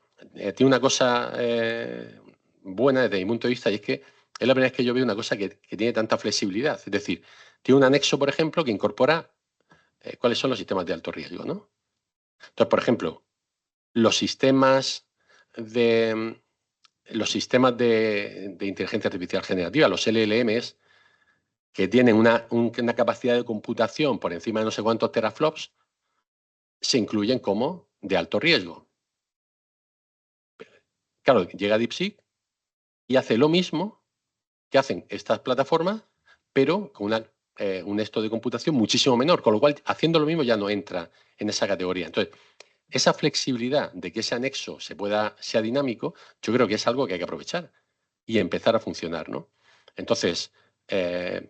tiene una cosa buena desde mi punto de vista, y es que es la primera vez que yo veo una cosa que tiene tanta flexibilidad. Es decir, tiene un anexo, por ejemplo, que incorpora cuáles son los sistemas de alto riesgo, ¿no? Entonces, por ejemplo, los sistemas de inteligencia artificial generativa, los LLMs, que tienen una capacidad de computación por encima de no sé cuántos teraflops, se incluyen como de alto riesgo. Claro, llega DeepSeek y hace lo mismo que hacen estas plataformas, pero con un esto de computación muchísimo menor, con lo cual, haciendo lo mismo, ya no entra en esa categoría. Entonces, esa flexibilidad de que ese anexo sea dinámico, yo creo que es algo que hay que aprovechar y empezar a funcionar, ¿no? Entonces, es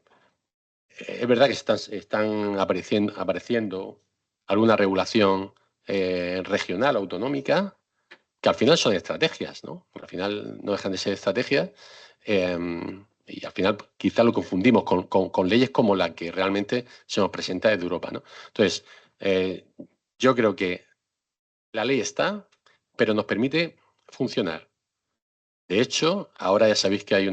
verdad que están apareciendo alguna regulación regional, autonómica, que al final son estrategias, ¿no? Al final no dejan de ser estrategias y al final quizá lo confundimos con leyes como la que realmente se nos presenta desde Europa, ¿no? Entonces, yo creo que la ley está, pero nos permite funcionar. De hecho, ahora ya sabéis que se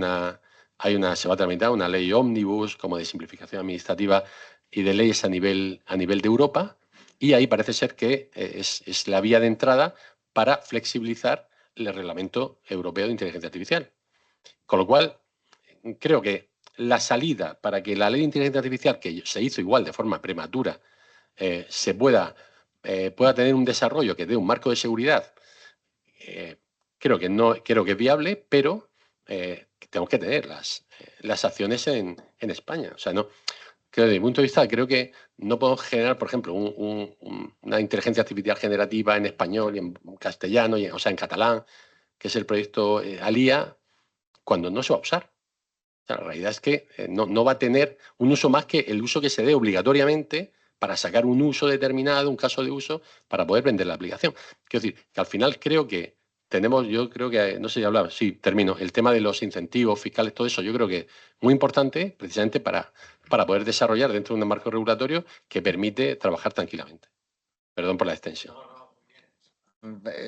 va a tramitar una ley ómnibus como de simplificación administrativa y de leyes a nivel de Europa, y ahí parece ser que es la vía de entrada para flexibilizar el reglamento europeo de inteligencia artificial. Con lo cual, creo que la salida para que la ley de inteligencia artificial, que se hizo igual de forma prematura, pueda tener un desarrollo que dé un marco de seguridad, creo que es viable, pero tenemos que tener las acciones en España. O sea, no, que desde mi punto de vista creo que no podemos generar, por ejemplo, una inteligencia artificial generativa en español y en castellano, o sea, en catalán, que es el proyecto ALIA, cuando no se va a usar. O sea, la realidad es que no va a tener un uso más que el uso que se dé obligatoriamente para sacar un uso determinado, un caso de uso, para poder vender la aplicación. Quiero decir, que al final creo que yo creo que, no sé si hablaba, sí, termino, el tema de los incentivos fiscales, todo eso, yo creo que es muy importante precisamente para poder desarrollar dentro de un marco regulatorio que permite trabajar tranquilamente. Perdón por la extensión.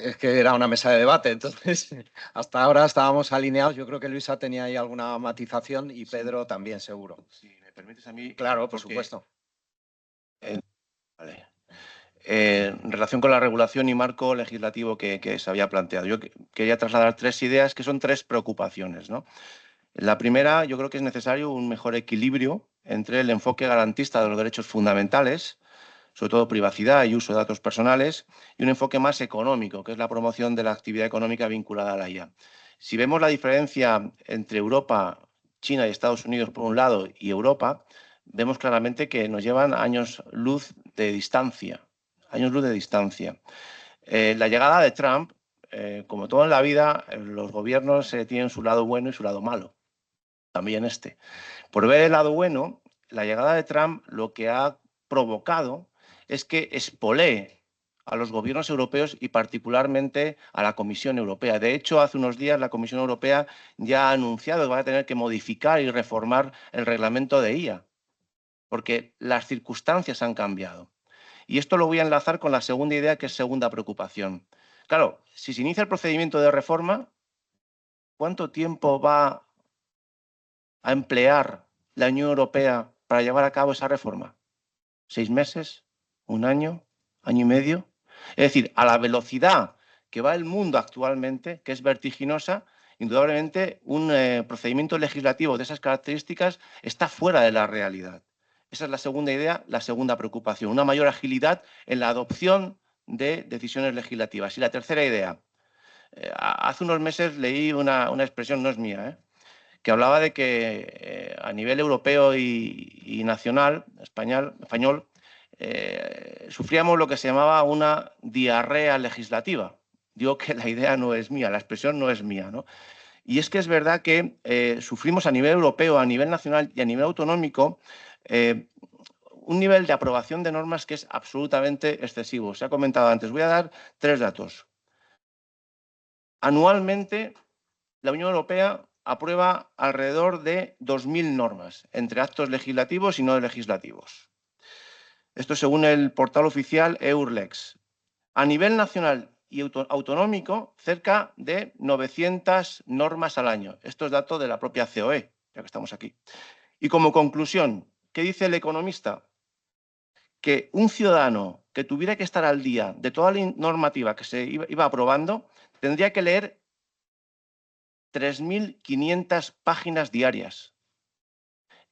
Es que era una mesa de debate, entonces hasta ahora estábamos alineados. Yo creo que Luisa tenía ahí alguna matización y Pedro también, seguro. Si me permites a mí. Claro, por supuesto. Vale. En relación con la regulación y marco legislativo que se había planteado, yo quería trasladar 3 ideas que son 3 preocupaciones, ¿no? La primera, yo creo que es necesario un mejor equilibrio entre el enfoque garantista de los derechos fundamentales, sobre todo privacidad y uso de datos personales, y un enfoque más económico, que es la promoción de la actividad económica vinculada a la IA. Si vemos la diferencia entre Europa, China y Estados Unidos por un lado y Europa, vemos claramente que nos llevan años luz de distancia. La llegada de Trump, como todo en la vida, los gobiernos tienen su lado bueno y su lado malo. También este. Por ver el lado bueno, la llegada de Trump lo que ha provocado es que espolee a los gobiernos europeos y particularmente a la Comisión Europea. De hecho, hace unos días la Comisión Europea ya ha anunciado que va a tener que modificar y reformar el reglamento de IA, porque las circunstancias han cambiado. Y esto lo voy a enlazar con la segunda idea, que es segunda preocupación. Claro, si se inicia el procedimiento de reforma, ¿cuánto tiempo va a emplear la Unión Europea para llevar a cabo esa reforma? ¿6 meses? ¿1 año? ¿Año y medio? Es decir, a la velocidad que va el mundo actualmente, que es vertiginosa, indudablemente un procedimiento legislativo de esas características está fuera de la realidad. Esa es la segunda idea, la segunda preocupación, una mayor agilidad en la adopción de decisiones legislativas. Y la tercera idea, hace unos meses leí una expresión, no es mía, que hablaba de que a nivel europeo y nacional, español, sufríamos lo que se llamaba una diarrea legislativa. Digo que la idea no es mía, la expresión no es mía, ¿no? Y es que es verdad que sufrimos a nivel europeo, a nivel nacional y a nivel autonómico un nivel de aprobación de normas que es absolutamente excesivo. Se ha comentado antes. Voy a dar 3 datos. Anualmente, la Unión Europea aprueba alrededor de 2.000 normas, entre actos legislativos y no legislativos. Esto según el portal oficial EURLEX. A nivel nacional y autonómico, cerca de 900 normas al año. Esto es dato de la propia COE, ya que estamos aquí. Y como conclusión, ¿qué dice el economista? Que un ciudadano que tuviera que estar al día de toda la normativa que se iba aprobando tendría que leer 3.500 páginas diarias.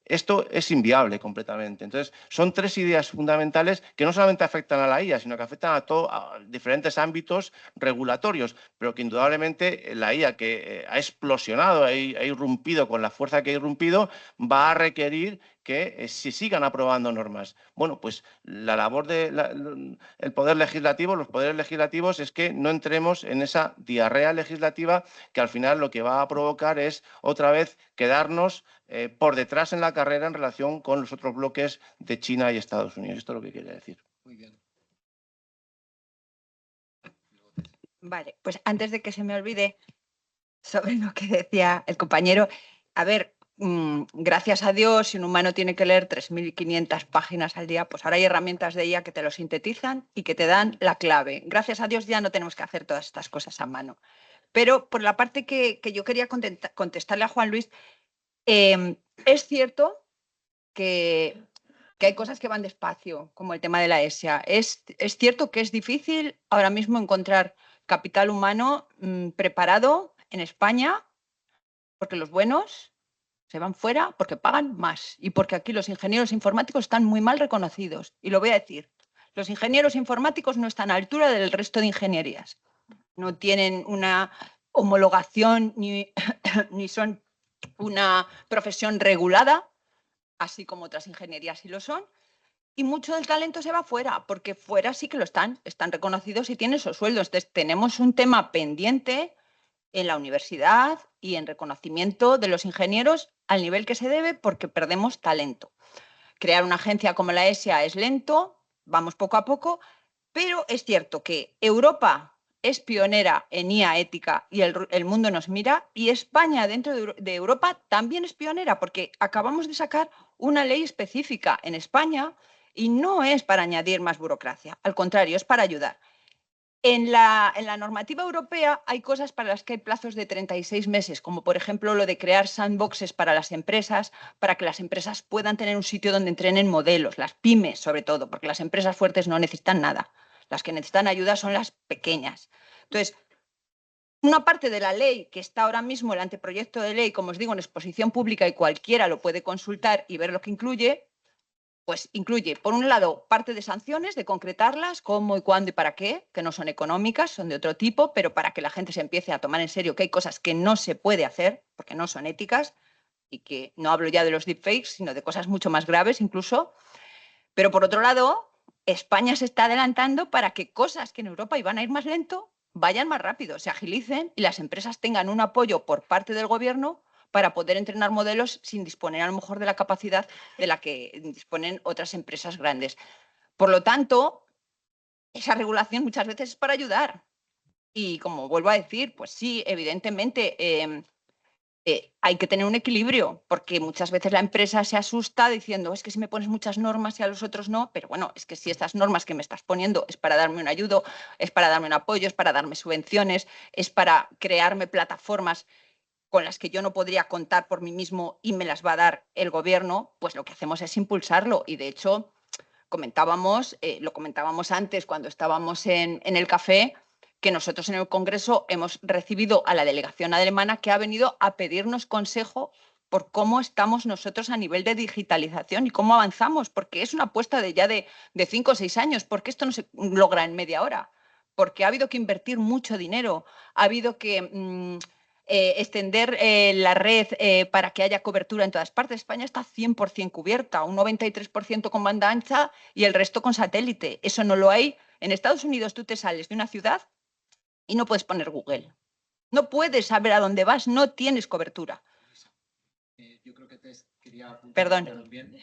Esto es inviable completamente. Entonces, son 3 ideas fundamentales que no solamente afectan a la IA, sino que afectan a diferentes ámbitos regulatorios, pero que indudablemente la IA, que ha explosionado, ha irrumpido con la fuerza que ha irrumpido, va a requerir que se sigan aprobando normas. Bueno, pues la labor del poder legislativo, los poderes legislativos, es que no entremos en esa diarrea legislativa que al final lo que va a provocar es otra vez quedarnos por detrás en la carrera en relación con los otros bloques de China y Estados Unidos. Esto es lo que quería decir. Muy bien. Vale, pues antes de que se me olvide sobre lo que decía el compañero, a ver, gracias a Dios, si un humano tiene que leer 3.500 páginas al día, pues ahora hay herramientas de IA que te lo sintetizan y que te dan la clave. Gracias a Dios ya no tenemos que hacer todas estas cosas a mano. Pero por la parte que yo quería contestarle a Juan Luis, es cierto que hay cosas que van despacio, como el tema de la ESIA. Es cierto que es difícil ahora mismo encontrar capital humano preparado en España, porque los buenos se van fuera porque pagan más y porque aquí los ingenieros informáticos están muy mal reconocidos. Y lo voy a decir, los ingenieros informáticos no están a la altura del resto de ingenierías. No tienen una homologación ni son una profesión regulada, así como otras ingenierías sí lo son. Y mucho del talento se va fuera, porque fuera sí que lo están reconocidos y tienen esos sueldos. Entonces, tenemos un tema pendiente en la universidad y en reconocimiento de los ingenieros al nivel que se debe, porque perdemos talento. Crear una agencia como la ESIA es lento, vamos poco a poco, pero es cierto que Europa es pionera en IA ética y el mundo nos mira, y España dentro de Europa también es pionera, porque acabamos de sacar una ley específica en España y no es para añadir más burocracia, al contrario, es para ayudar. En la normativa europea hay cosas para las que hay plazos de 36 meses, como por ejemplo lo de crear sandboxes para las empresas, para que las empresas puedan tener un sitio donde entrenen modelos, las pymes sobre todo, porque las empresas fuertes no necesitan nada. Las que necesitan ayuda son las pequeñas. Entonces, una parte de la ley que está ahora mismo, el anteproyecto de ley, como os digo, en exposición pública y cualquiera lo puede consultar y ver lo que incluye, pues incluye, por un lado, parte de sanciones, de concretarlas, cómo y cuándo y para qué, que no son económicas, son de otro tipo, pero para que la gente se empiece a tomar en serio que hay cosas que no se puede hacer, porque no son éticas, y que no hablo ya de los deepfakes, sino de cosas mucho más graves incluso. Pero por otro lado, España se está adelantando para que cosas que en Europa iban a ir más lento, vayan más rápido, se agilicen y las empresas tengan un apoyo por parte del gobierno para poder entrenar modelos sin disponer a lo mejor de la capacidad de la que disponen otras empresas grandes. Por lo tanto, esa regulación muchas veces es para ayudar. Y como vuelvo a decir, pues sí, evidentemente hay que tener un equilibrio, porque muchas veces la empresa se asusta diciendo, es que si me pones muchas normas y a los otros no, pero bueno, es que si estas normas que me estás poniendo es para darme un ayudo, es para darme un apoyo, es para darme subvenciones, es para crearme plataformas con las que yo no podría contar por mí mismo y me las va a dar el gobierno, pues lo que hacemos es impulsarlo. Y de hecho, lo comentábamos antes cuando estábamos en el café, que nosotros en el Congreso hemos recibido a la delegación alemana que ha venido a pedirnos consejo por cómo estamos nosotros a nivel de digitalización y cómo avanzamos, porque es una apuesta de 5 o 6 años, porque esto no se logra en media hora, porque ha habido que invertir mucho dinero, ha habido que extender la red para que haya cobertura en todas partes. España está 100% cubierta, un 93% con banda ancha y el resto con satélite. Eso no lo hay. En Estados Unidos tú te sales de una ciudad y no puedes poner Google. No puedes saber a dónde vas, no tienes cobertura. Yo creo que te quería apuntar. Perdón. También.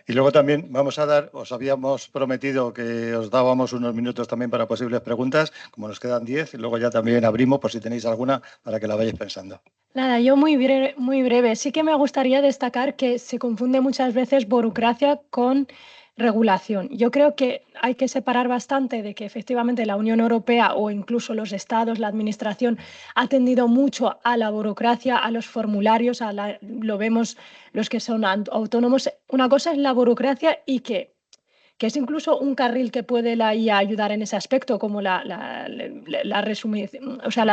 Y luego también vamos a dar, os habíamos prometido que os dábamos unos minutos también para posibles preguntas, como nos quedan 10, y luego ya también abrimos por si tenéis alguna para que la vayáis pensando. Nada, yo muy breve. Sí que me gustaría destacar que se confunde muchas veces burocracia con regulación. Yo creo que hay que separar bastante de que efectivamente la Unión Europea o incluso los estados, la administración, ha tendido mucho a la burocracia, a los formularios, lo vemos los que son autónomos. Una cosa es la burocracia y que es incluso un carril que puede la IA ayudar en ese aspecto, como la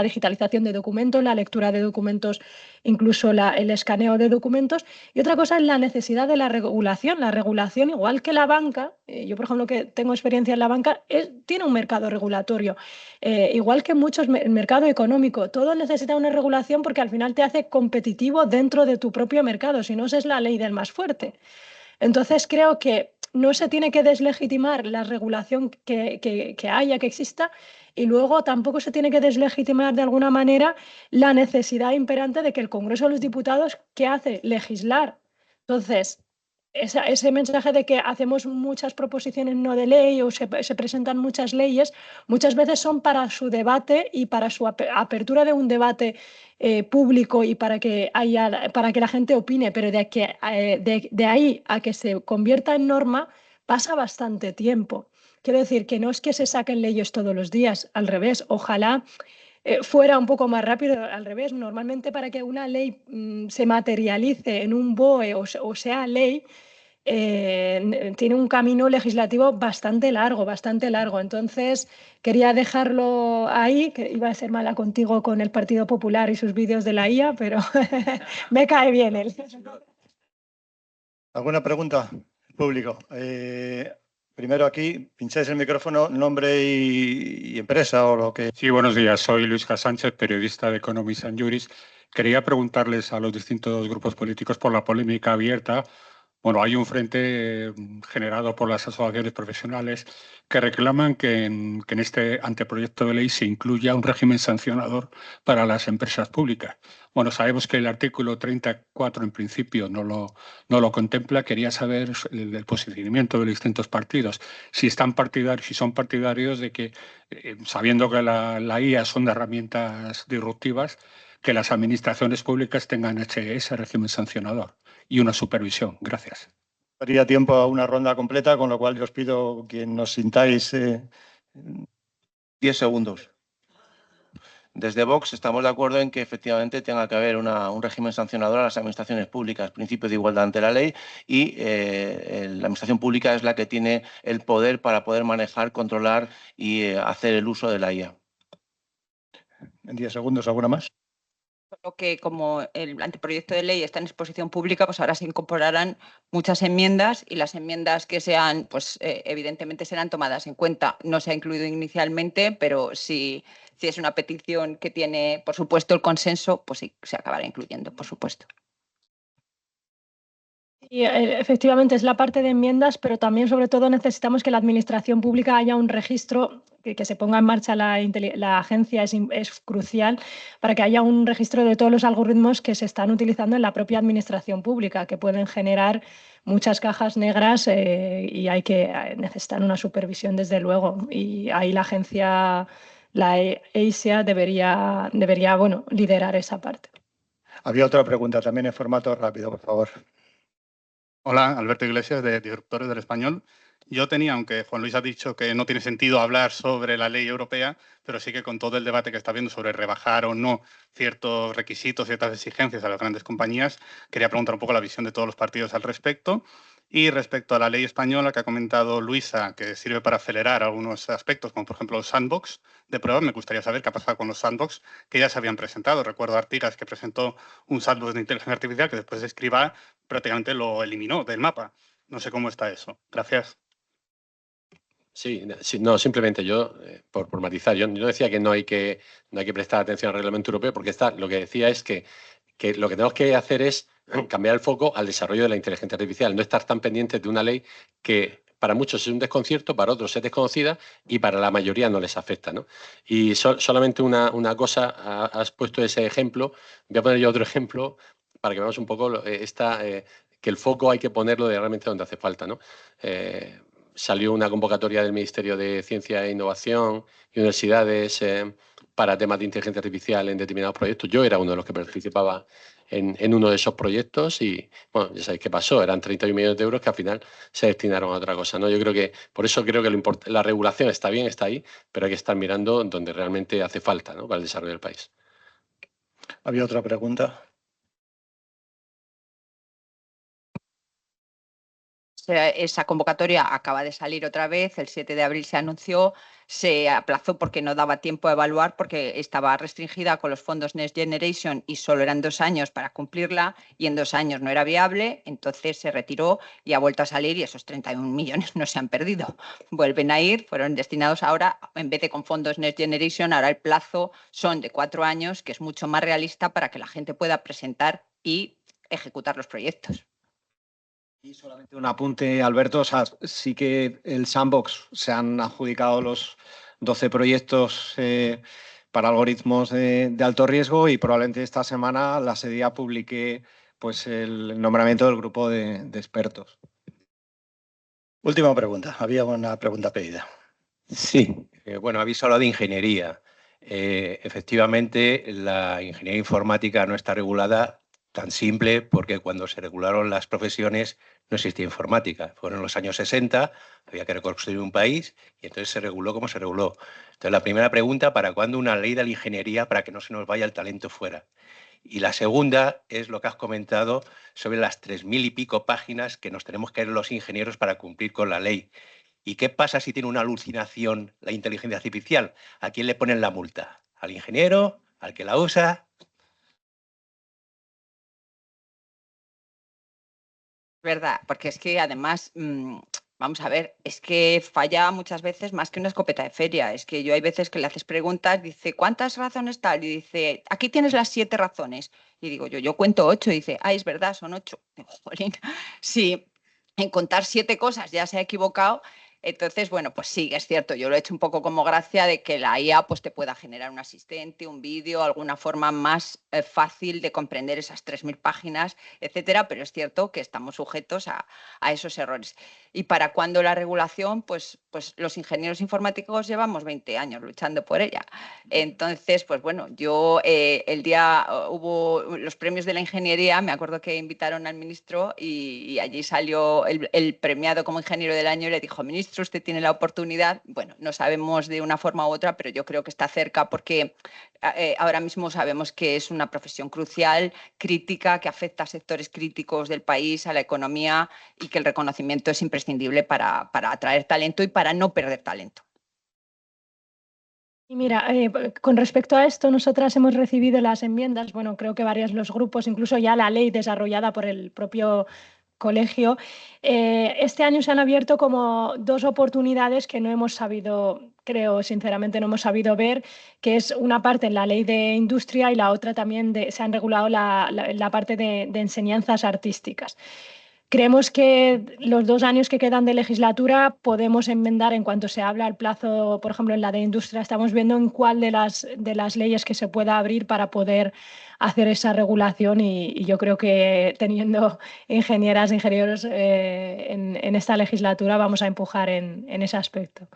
digitalización de documentos, la lectura de documentos, incluso el escaneo de documentos. Y otra cosa es la necesidad de la regulación. La regulación, igual que la banca, yo por ejemplo que tengo experiencia en la banca, tiene un mercado regulatorio. Igual que muchos, el mercado económico, todo necesita una regulación porque al final te hace competitivo dentro de tu propio mercado, si no, esa es la ley del más fuerte. Entonces creo que no se tiene que deslegitimar la regulación que haya, que exista, y luego tampoco se tiene que deslegitimar de alguna manera la necesidad imperante de que el Congreso de los Diputados, ¿qué hace? Legislar. Entonces, ese mensaje de que hacemos muchas proposiciones no de ley o se presentan muchas leyes, muchas veces son para su debate y para su apertura de un debate público y para que la gente opine, pero de ahí a que se convierta en norma pasa bastante tiempo. Quiero decir que no es que se saquen leyes todos los días, al revés, ojalá fuera un poco más rápido, al revés. Normalmente para que una ley se materialice en un BOE o sea ley, tiene un camino legislativo bastante largo, bastante largo. Entonces, quería dejarlo ahí, que iba a ser mala contigo con el Partido Popular y sus vídeos de la IA, pero me cae bien él. ¿Alguna pregunta? Público. Primero aquí, pincháis el micrófono, nombre y empresa o lo que... Sí, buenos días. Soy Luis Sánchez, periodista de Economist and Juris. Quería preguntarles a los distintos grupos políticos por la polémica abierta. Bueno, hay un frente generado por las asociaciones profesionales que reclaman que en este anteproyecto de ley se incluya un régimen sancionador para las empresas públicas. Bueno, sabemos que el artículo 34 en principio no lo contempla. Quería saber el posicionamiento de los distintos partidos, si son partidarios de que, sabiendo que la IA son de herramientas disruptivas, que las administraciones públicas tengan ese régimen sancionador y una supervisión. Gracias. Daría tiempo a una ronda completa, con lo cual yo os pido que nos sintáis 10 segundos. Desde Vox estamos de acuerdo en que efectivamente tenga que haber un régimen sancionador a las administraciones públicas, principio de igualdad ante la ley, y la administración pública es la que tiene el poder para poder manejar, controlar y hacer el uso de la IA. En 10 segundos, ¿alguna más? Solo que como el anteproyecto de ley está en exposición pública, pues ahora se incorporarán muchas enmiendas y las enmiendas que sean, pues evidentemente serán tomadas en cuenta. No se ha incluido inicialmente, pero si es una petición que tiene, por supuesto, el consenso, pues sí, se acabará incluyendo, por supuesto. Y efectivamente es la parte de enmiendas, pero también sobre todo necesitamos que la administración pública haya un registro, que se ponga en marcha la agencia es crucial para que haya un registro de todos los algoritmos que se están utilizando en la propia administración pública, que pueden generar muchas cajas negras y necesitan una supervisión desde luego. Y ahí la agencia, la EISA debería liderar esa parte. Había otra pregunta también en formato rápido, por favor. Hola, Alberto Iglesias, de Disruptores del Español. Yo tenía, aunque Juan Luis ha dicho que no tiene sentido hablar sobre la ley europea, pero sí que con todo el debate que está habiendo sobre rebajar o no ciertos requisitos, ciertas exigencias a las grandes compañías, quería preguntar un poco la visión de todos los partidos al respecto. Y respecto a la ley española que ha comentado Luisa, que sirve para acelerar algunos aspectos, como por ejemplo los sandbox de pruebas, me gustaría saber qué ha pasado con los sandbox que ya se habían presentado. Recuerdo a Artigas que presentó un sandbox de inteligencia artificial que después de Escribá prácticamente lo eliminó del mapa. No sé cómo está eso. Gracias. Sí, no, simplemente yo, por matizar, yo no decía que no hay que prestar atención al reglamento europeo, porque lo que decía es que lo que tenemos que hacer es cambiar el foco al desarrollo de la inteligencia artificial, no estar tan pendientes de una ley que para muchos es un desconcierto, para otros es desconocida y para la mayoría no les afecta, ¿no? Y solamente una cosa, has puesto ese ejemplo, voy a poner yo otro ejemplo para que veamos un poco que el foco hay que ponerlo realmente donde hace falta, ¿no? Salió una convocatoria del Ministerio de Ciencia e Innovación y Universidades para temas de inteligencia artificial en determinados proyectos. Yo era uno de los que participaba en uno de esos proyectos y, bueno, ya sabéis qué pasó. Eran 31 millones de euros que al final se destinaron a otra cosa, ¿no? Yo creo que, por eso creo que la regulación está bien, está ahí, pero hay que estar mirando donde realmente hace falta, ¿no?, para el desarrollo del país. Había otra pregunta. Esa convocatoria acaba de salir otra vez, el 7 de abril se anunció, se aplazó porque no daba tiempo a evaluar, porque estaba restringida con los fondos Next Generation y solo eran 2 años para cumplirla y en 2 años no era viable, entonces se retiró y ha vuelto a salir y esos 31 millones no se han perdido. Vuelven a ir, fueron destinados ahora, en vez de con fondos Next Generation, ahora el plazo son de 4 años, que es mucho más realista para que la gente pueda presentar y ejecutar los proyectos. Y solamente un apunte, Alberto. O sea, sí que el Sandbox se han adjudicado los 12 proyectos para algoritmos de alto riesgo y probablemente esta semana la SEDIA publique pues, el nombramiento del grupo de expertos. Última pregunta. Había una pregunta pedida. Sí, bueno, habéis hablado de ingeniería. Efectivamente, la ingeniería informática no está regulada tan simple porque cuando se regularon las profesiones no existía informática. Fueron en los años 60, había que reconstruir un país y entonces se reguló como se reguló. Entonces, la primera pregunta, ¿para cuándo una ley de la ingeniería para que no se nos vaya el talento fuera? Y la segunda es lo que has comentado sobre las 3.000 y pico páginas que nos tenemos que leer los ingenieros para cumplir con la ley. ¿Y qué pasa si tiene una alucinación la inteligencia artificial? ¿A quién le ponen la multa? ¿Al ingeniero? ¿Al que la usa? Verdad, porque es que además, vamos a ver, es que falla muchas veces más que una escopeta de feria. Es que yo hay veces que le haces preguntas, dice, ¿cuántas razones tal? Y dice, aquí tienes las 7 razones. Y digo yo cuento 8. Y dice, es verdad, son 8. Digo, jolín, si en contar 7 cosas ya se ha equivocado. Entonces, bueno, pues sí, es cierto, yo lo he hecho un poco como gracia de que la IA pues, te pueda generar un asistente, un vídeo, alguna forma más fácil de comprender esas 3.000 páginas, etcétera, pero es cierto que estamos sujetos a esos errores. Y para cuando la regulación, pues los ingenieros informáticos llevamos 20 años luchando por ella. Entonces, pues bueno, yo el día hubo los premios de la ingeniería, me acuerdo que invitaron al ministro y allí salió el premiado como ingeniero del año y le dijo, ministro, usted tiene la oportunidad, bueno, no sabemos de una forma u otra, pero yo creo que está cerca porque ahora mismo sabemos que es una profesión crucial, crítica, que afecta a sectores críticos del país, a la economía y que el reconocimiento es imprescindible para atraer talento y para no perder talento. Y mira, con respecto a esto, nosotras hemos recibido las enmiendas, bueno, creo que varios los grupos, incluso ya la ley desarrollada por el propio colegio. Este año se han abierto como 2 oportunidades que no hemos sabido, creo sinceramente, no hemos sabido ver, que es una parte en la ley de industria y la otra también se han regulado la parte de enseñanzas artísticas. Creemos que los 2 años que quedan de legislatura podemos enmendar en cuanto se habla el plazo, por ejemplo, en la de industria, estamos viendo en cuál de las leyes que se pueda abrir para poder hacer esa regulación y yo creo que teniendo ingenieras, ingenieros en esta legislatura vamos a empujar en ese aspecto.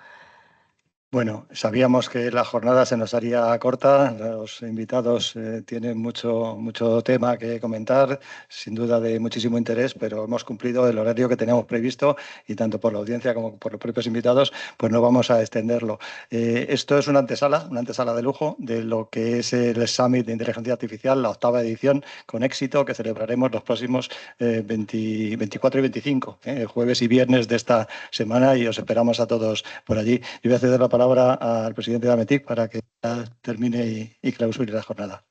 Bueno, sabíamos que la jornada se nos haría corta. Los invitados tienen mucho tema que comentar, sin duda de muchísimo interés, pero hemos cumplido el horario que teníamos previsto y tanto por la audiencia como por los propios invitados, pues no vamos a extenderlo. Esto es una antesala de lujo de lo que es el Summit de Inteligencia Artificial, la 8ª edición, con éxito, que celebraremos los próximos 24 y 25, jueves y viernes de esta semana, y os esperamos a todos por allí. Yo voy a ceder la palabra al presidente de AMETIC para que termine y clausure la jornada.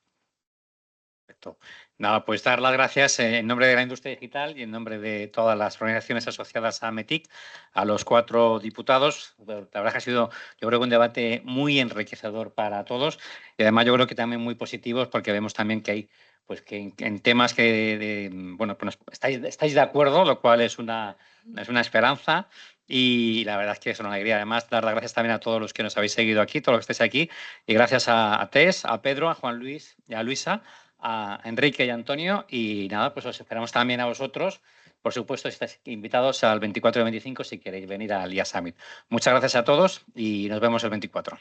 Perfecto. Nada, pues dar las gracias en nombre de la industria digital y en nombre de todas las organizaciones asociadas a AMETIC, a los 4 diputados. La verdad que ha sido, yo creo, un debate muy enriquecedor para todos y además yo creo que también muy positivos porque vemos también que hay, pues que en temas que, bueno, pues estáis de acuerdo, lo cual es una esperanza. Y la verdad es que es una alegría. Además, dar las gracias también a todos los que nos habéis seguido aquí, todos los que estáis aquí. Y gracias a Tess, a Pedro, a Juan Luis y a Luisa, a Enrique y a Antonio. Y nada, pues os esperamos también a vosotros. Por supuesto, estáis invitados al 24 y 25 si queréis venir al IA Summit. Muchas gracias a todos y nos vemos el 24.